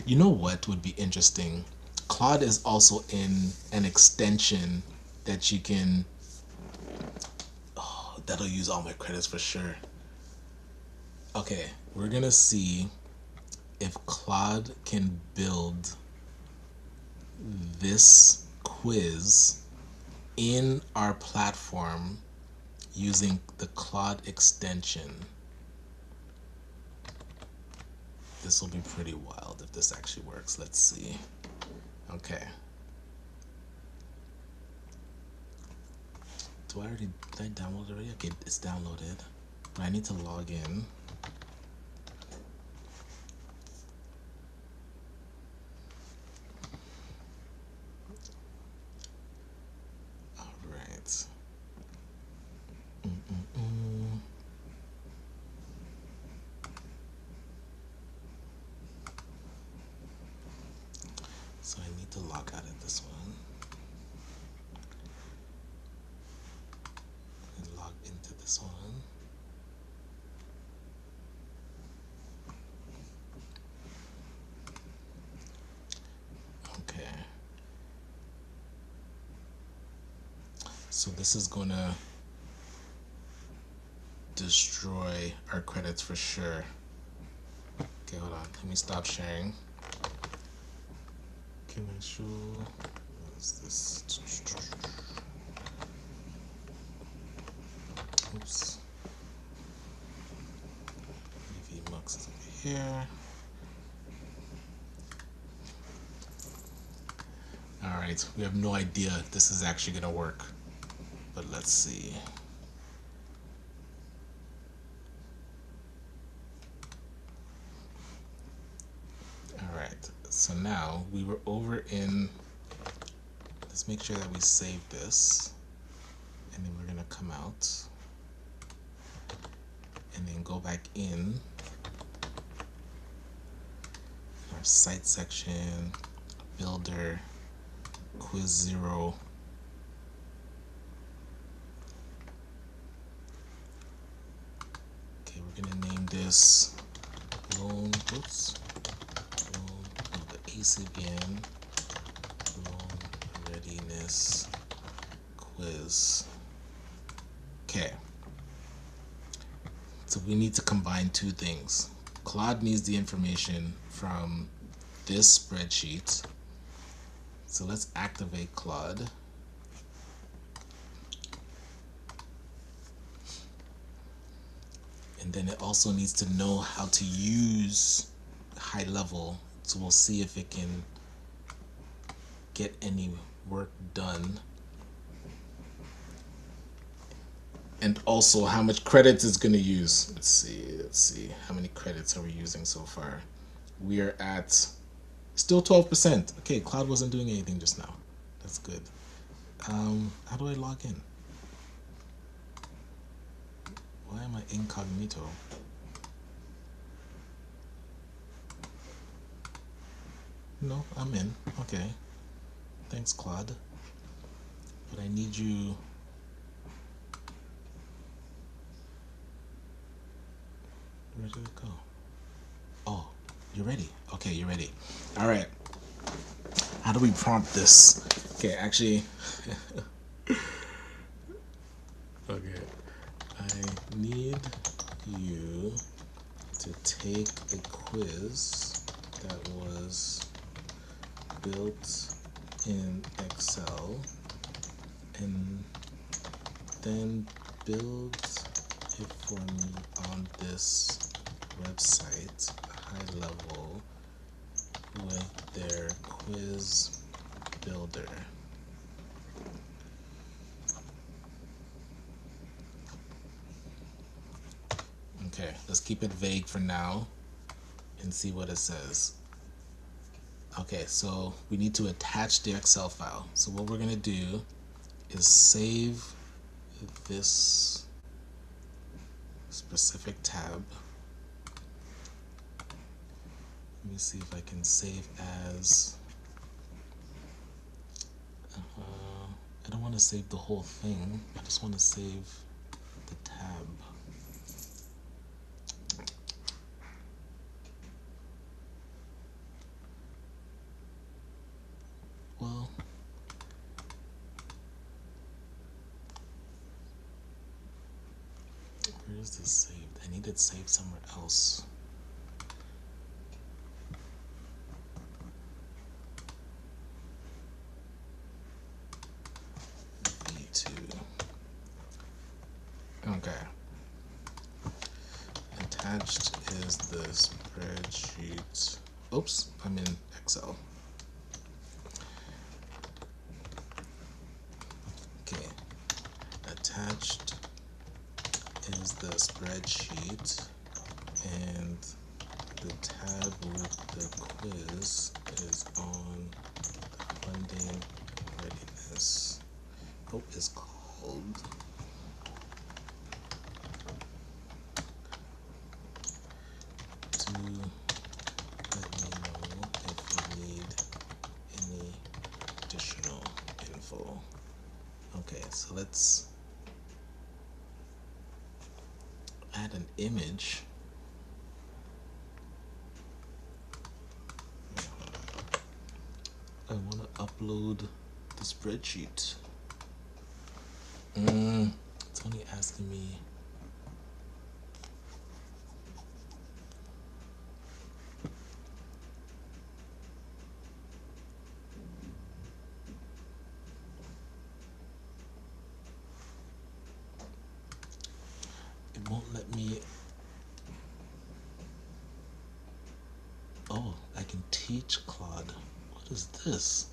You know what would be interesting? Claude is also in an extension that you can, oh, that'll use all my credits for sure. Okay, we're gonna see if Claude can build this quiz in our platform using the Claude extension. This will be pretty wild if this actually works. Let's see. Okay. Did I download it already? Okay, it's downloaded. But I need to log in. Alright. So I need to log out of this one and log into this one. Okay. So this is gonna destroy our credits for sure. Okay, hold on. Let me stop sharing. Can I show? What is this? Oops. EV Mux is over here. Alright, we have no idea if this is actually gonna work. But let's see. Alright, so now we were over in, let's make sure that we save this, and then we're gonna come out and then go back in our site section, builder, quiz 0. Okay, we're gonna name this loan, oops, loan of the ACBN loan readiness quiz. Okay, so we need to combine two things. Claude needs the information from this spreadsheet, so let's activate Claude. And then it also needs to know how to use high level, so we'll see if it can get any work done. And also how much credits it's going to use. Let's see. How many credits are we using so far? We are at still 12%. Okay, Claude wasn't doing anything just now. That's good. How do I log in? Why am I incognito? No, I'm in. Okay. Thanks, Claude. But I need you. Where did it go? Oh, you're ready. Okay, you're ready. All right. How do we prompt this? Okay, actually. Okay. I need you to take a quiz that was built in Excel and then build it for me on this website, high level, with their quiz builder. Okay, let's keep it vague for now and see what it says. Okay, so we need to attach the Excel file. So what we're gonna do is save this specific tab. Let me see if I can save as, I don't want to save the whole thing, I just want to save the tab. Well, where is this saved? I need it saved somewhere else. V2. Okay. Attached is the spreadsheet. Oops, I'm in Excel. Okay. Attached is the spreadsheet, and the tab with the quiz is on funding readiness. Oh, it's called to let me know if you need any additional info. Okay, so let's add an image. I want to upload the spreadsheet. It's only asking me. It won't let me. Oh, I can teach Claude. What is this?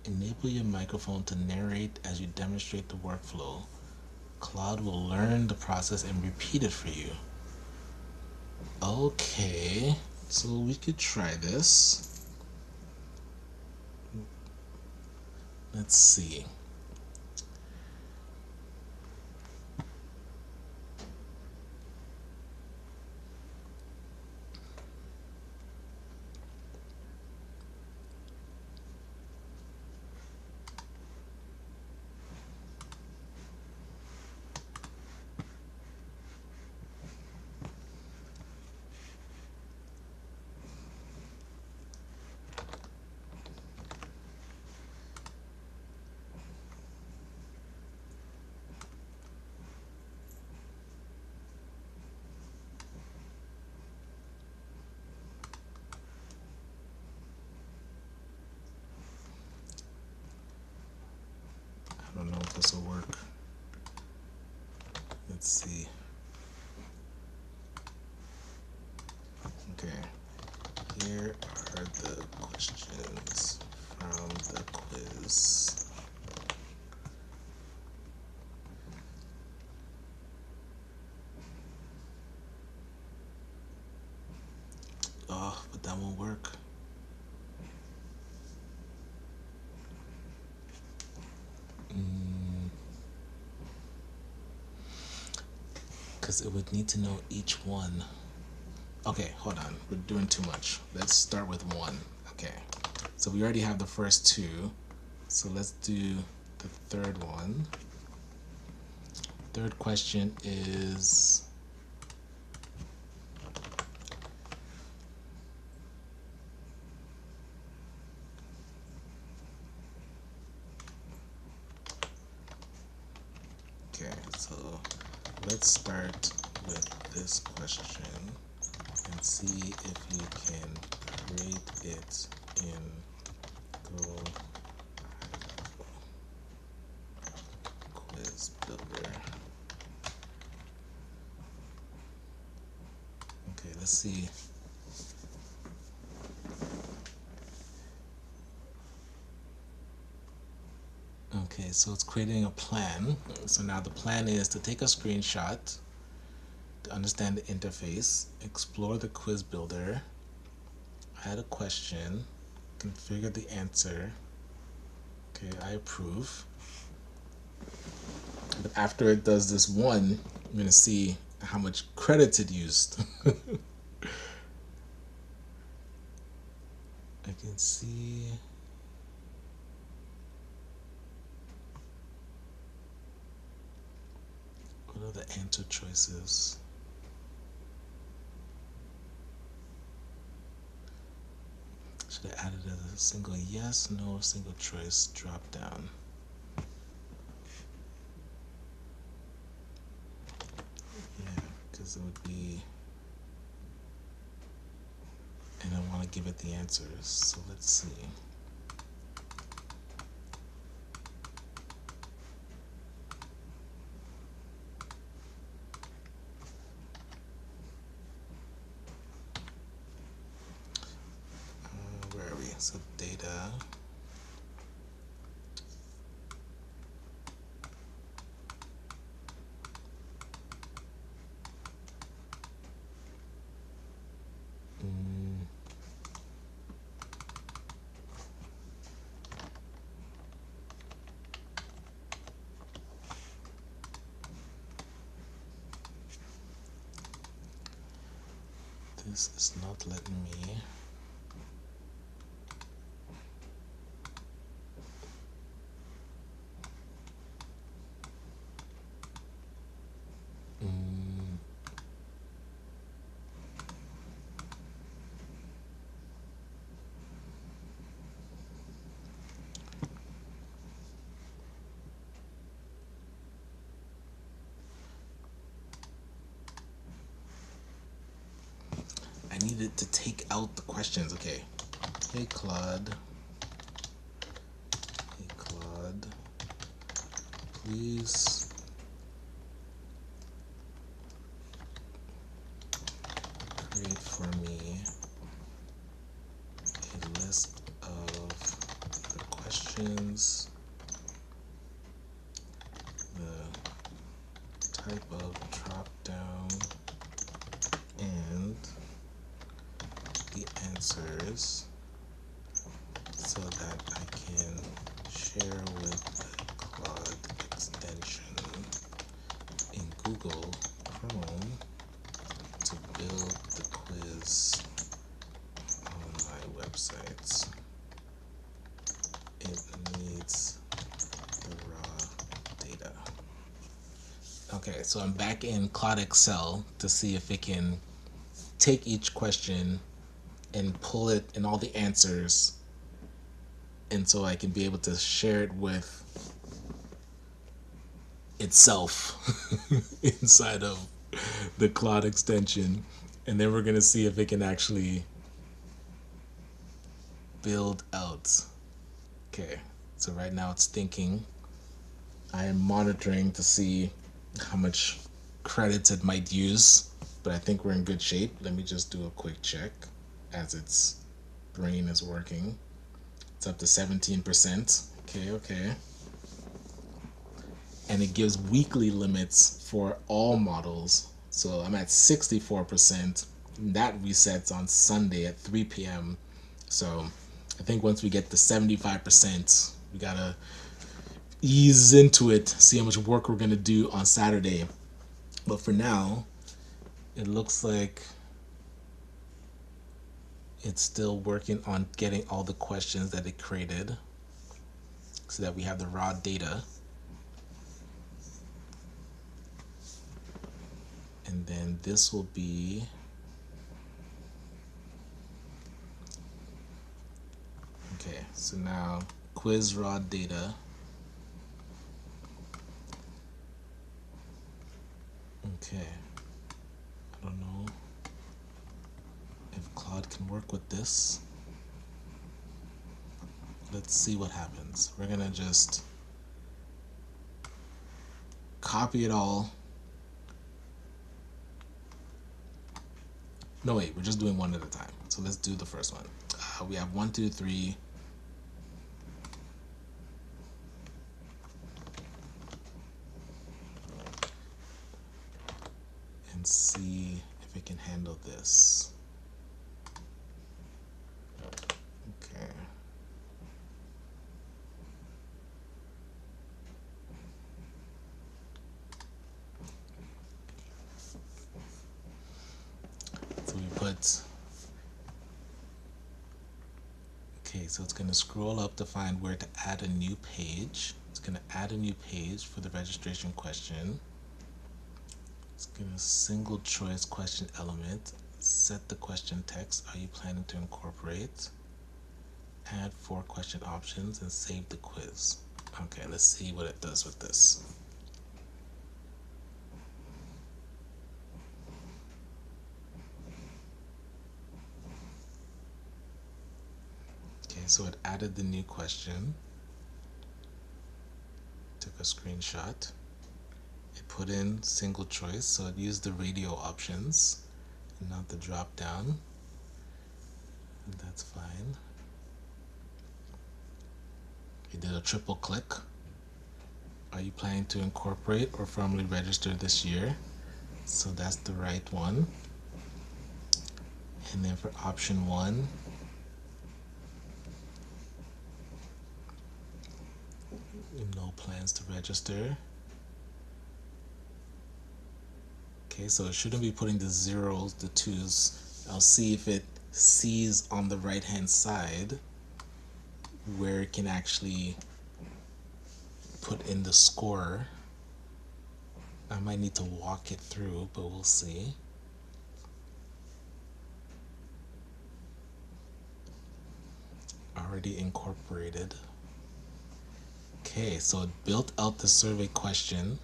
Enable your microphone to narrate as you demonstrate the workflow. Claude will learn the process and repeat it for you. Okay, so we could try this. Let's see. I don't know if this will work. Let's see. Okay, here are the questions from the quiz. Oh, but that won't work. Because it would need to know each one. Okay, hold on. We're doing too much. Let's start with one. Okay. So we already have the first two. So let's do the third one. Third question is okay, so let's start with this question and see if you can create it in Go Quiz Builder. let's see. Okay, so it's creating a plan. So now the plan is to take a screenshot, to understand the interface, explore the quiz builder, add a question, configure the answer. Okay, I approve. But after it does this one, I'm going to see how much credits it used. I can see. What are the answer choices? Should I add it as a single yes, no, single choice drop down? Yeah, because it would be, and I want to give it the answers. So let's see. Where are we? So data. This is not letting me. I needed to take out the questions. Okay. Hey Claude. Hey Claude. Please create for me a list of the questions, the type of drop down, and the answers so that I can share with the Claude extension in Google Chrome to build the quiz on my websites. It needs the raw data. Okay, so I'm back in Claude Excel to see if it can take each question and pull it and all the answers, and so I can be able to share it with itself inside of the Claude extension. And then we're gonna see if it can actually build out. Okay, so right now it's thinking. I am monitoring to see how much credits it might use, but I think we're in good shape. Let me just do a quick check as its brain is working. It's up to 17%. Okay. And it gives weekly limits for all models. So I'm at 64%. That resets on Sunday at 3 p.m. So I think once we get to 75%, we gotta ease into it, see how much work we're gonna do on Saturday. But for now, it looks like it's still working on getting all the questions that it created so that we have the raw data. And then this will be okay. So now quiz raw data. Okay, I don't know if Claude can work with this. Let's see what happens. We're gonna just copy it all No, wait, we're just doing one at a time. So let's do the first one. We have 1, 2, 3. And see if it can handle this. Okay. So we put, okay, so it's going to scroll up to find where to add a new page. It's going to add a new page for the registration question. It's going to single choice question element, set the question text. Are you planning to incorporate? Add 4 question options and save the quiz. Okay, let's see what it does with this. Okay, so it added the new question, took a screenshot, it put in single choice, so it used the radio options and not the drop down, and that's fine. It did a triple click. Are you planning to incorporate or formally register this year? So that's the right one. And then for option 1, no plans to register. Okay, so it shouldn't be putting the zeros, the 2s. I'll see if it sees on the right hand side where it can actually put in the score. I might need to walk it through, but we'll see. Already incorporated. Okay, so it built out the survey question.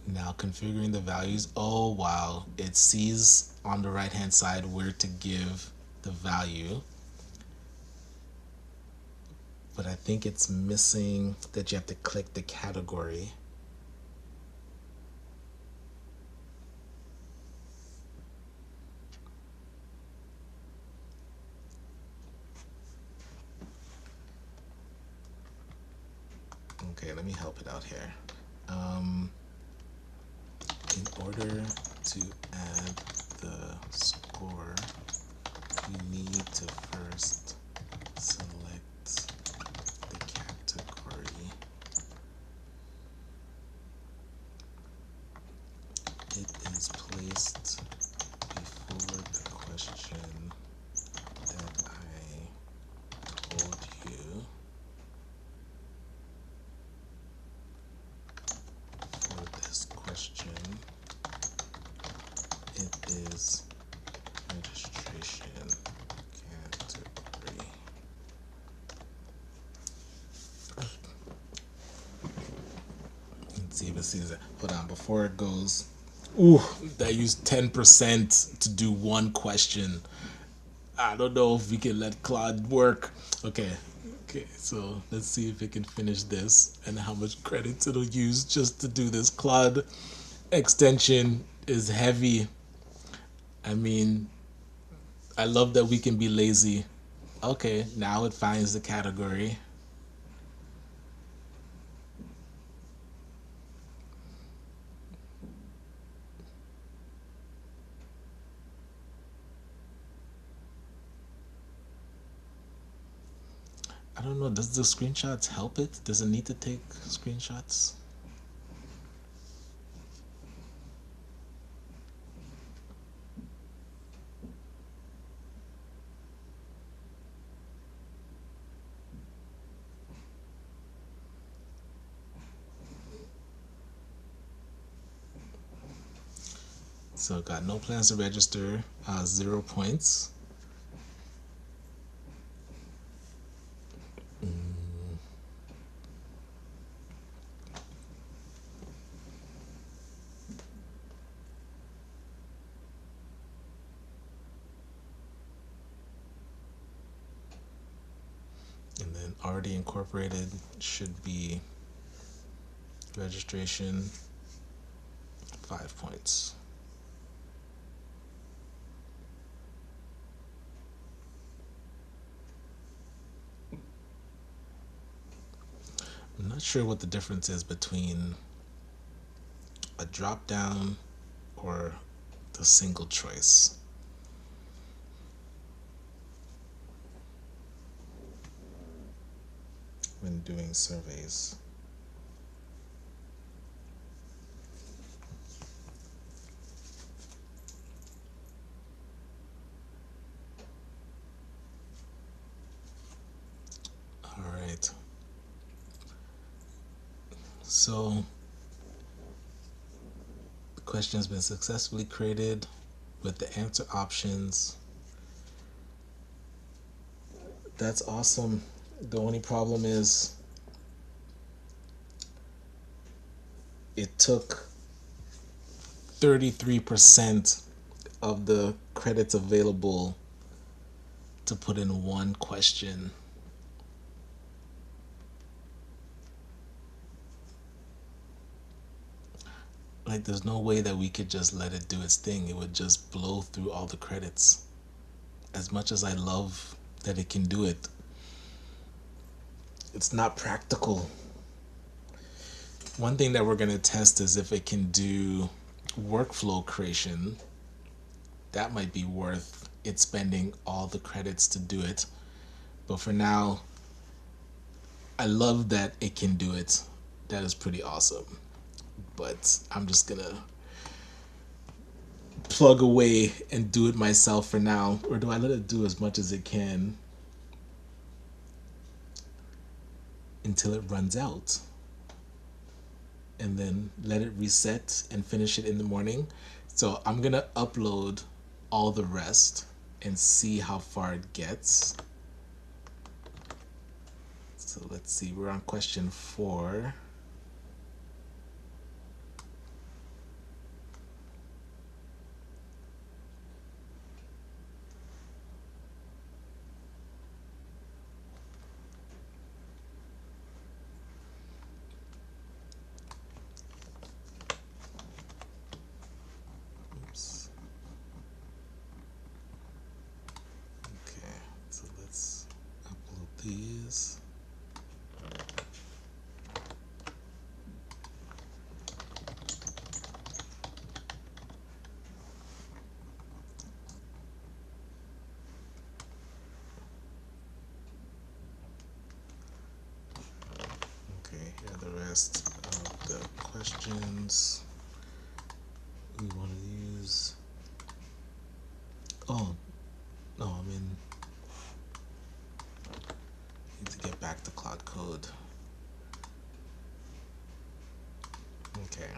Now configuring the values. Oh wow, it sees on the right hand side where to give the value, but I think it's missing that you have to click the category. Okay, let me help it out here. In order to add the score, you need to first select the category. It is placed before the question that I told you. For this question, it is registration category. Let's see if it sees it. Hold on, before it goes. Ooh, that used 10% to do one question. I don't know if we can let Claude work. Okay, so let's see if it can finish this and how much credits it'll use just to do this. Claude extension is heavy. I mean, I love that we can be lazy. Okay, now it finds the category. I don't know, does the screenshots help it? Does it need to take screenshots? So got no plans to register, 0 points. And then already incorporated should be Registration, 5 points. I'm not sure what the difference is between a drop down or the single choice. When doing surveys. All right. So the question has been successfully created with the answer options. That's awesome. The only problem is it took 33% of the credits available to put in one question. Like, there's no way that we could just let it do its thing. It would just blow through all the credits. As much as I love that it can do it, it's not practical. One thing that we're going to test is if it can do workflow creation. That might be worth it spending all the credits to do it. But for now, I love that it can do it. That is pretty awesome. But I'm just gonna plug away and do it myself for now. Or do I let it do as much as it can until it runs out? And then let it reset and finish it in the morning. So I'm gonna upload all the rest and see how far it gets. So let's see, we're on question 4. Oops. Okay, so let's upload these. Okay, here are the rest of the questions we want to use. Oh, no, I mean, need to get back to Claude Code. Okay.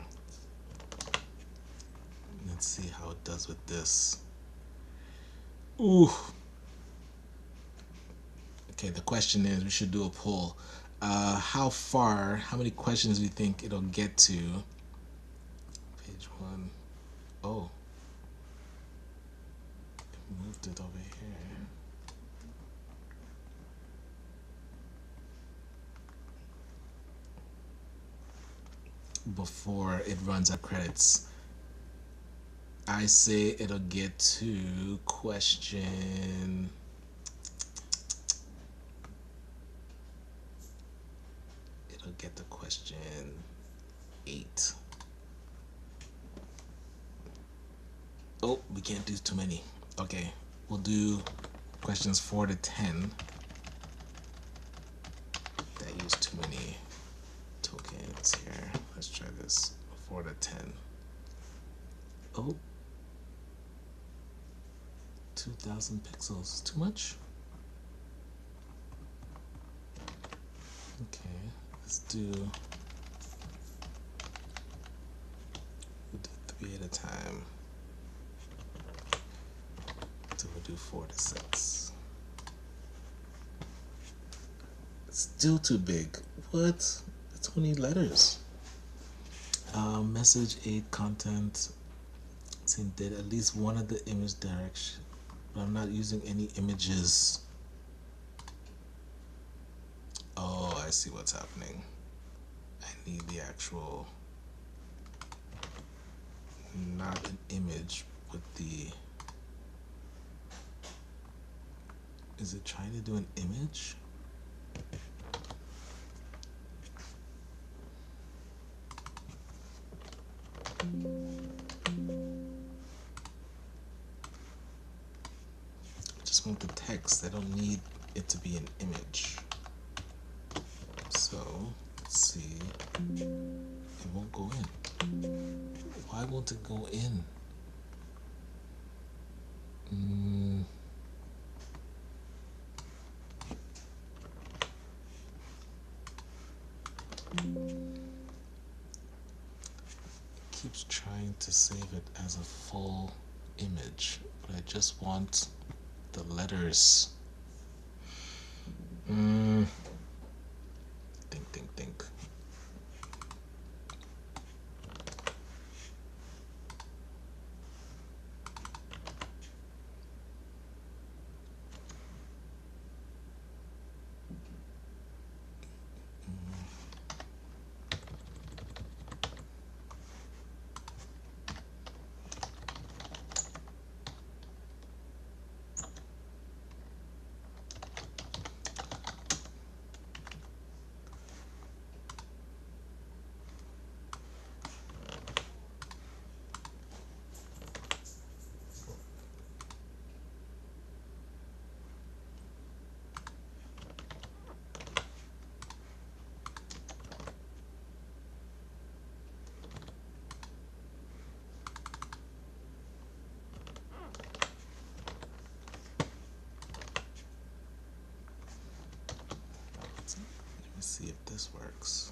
Let's see how it does with this. Ooh. Okay, the question is, we should do a poll. How many questions do you think it'll get to? Page 1. Oh. It moved it over here. Before it runs out credits. I say it'll get to question... It'll get to question 8. Oh, we can't do too many. Okay, we'll do questions 4 to 10. That used too many tokens here. Let's try this. 4 to 10. Oh. 2,000 pixels. Too much? Okay, let's do 3 at a time. So we'll do 4 to 6. Still too big. What? That's 20 letters. Message 8 content. Saying that at least one of the image direction, but I'm not using any images. Oh, I see what's happening. I need the actual, not an image, but the, is it trying to do an image? I just want the text. I don't need it to be an image. So let's see. It won't go in. Why won't it go in? It keeps trying to save it as a full image, but I just want the letters. Think. Let me see if this works.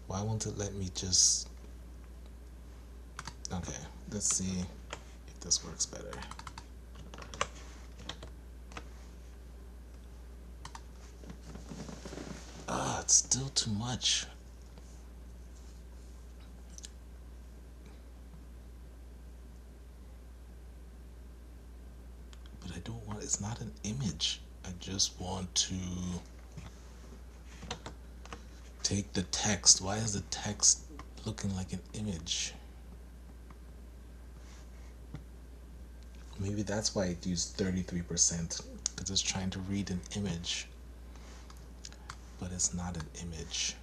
Why won't it let me just... Okay, let's see if this works better. It's still too much. But I don't want, it's not an image. I just want to take the text. Why is the text looking like an image? Maybe that's why it used 33%, because it's trying to read an image, but it's not an image.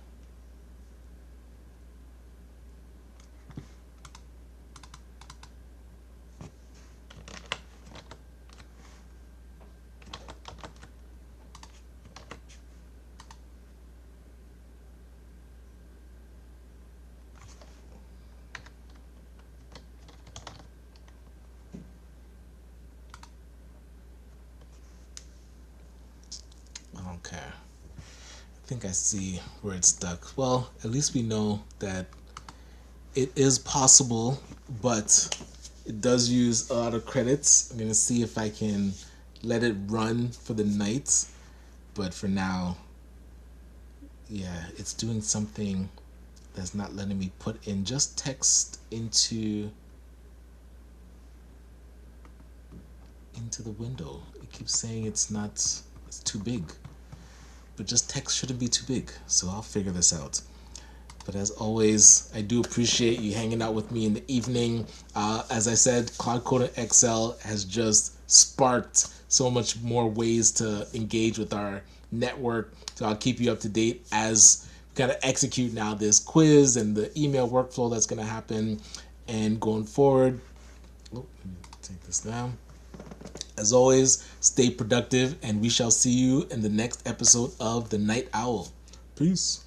Okay, I think I see where it's stuck. Well, at least we know that it is possible, but it does use a lot of credits. I'm gonna see if I can let it run for the night, but for now, yeah, it's doing something that's not letting me put in just text into the window. It keeps saying it's too big, but just text shouldn't be too big, so I'll figure this out. But as always, I do appreciate you hanging out with me in the evening. As I said, Claude Code in Excel has just sparked so much more ways to engage with our network. So I'll keep you up to date as we kind of execute now this quiz and the email workflow that's going to happen. And going forward, let me take this down. As always, stay productive, and we shall see you in the next episode of The Night Owl. Peace.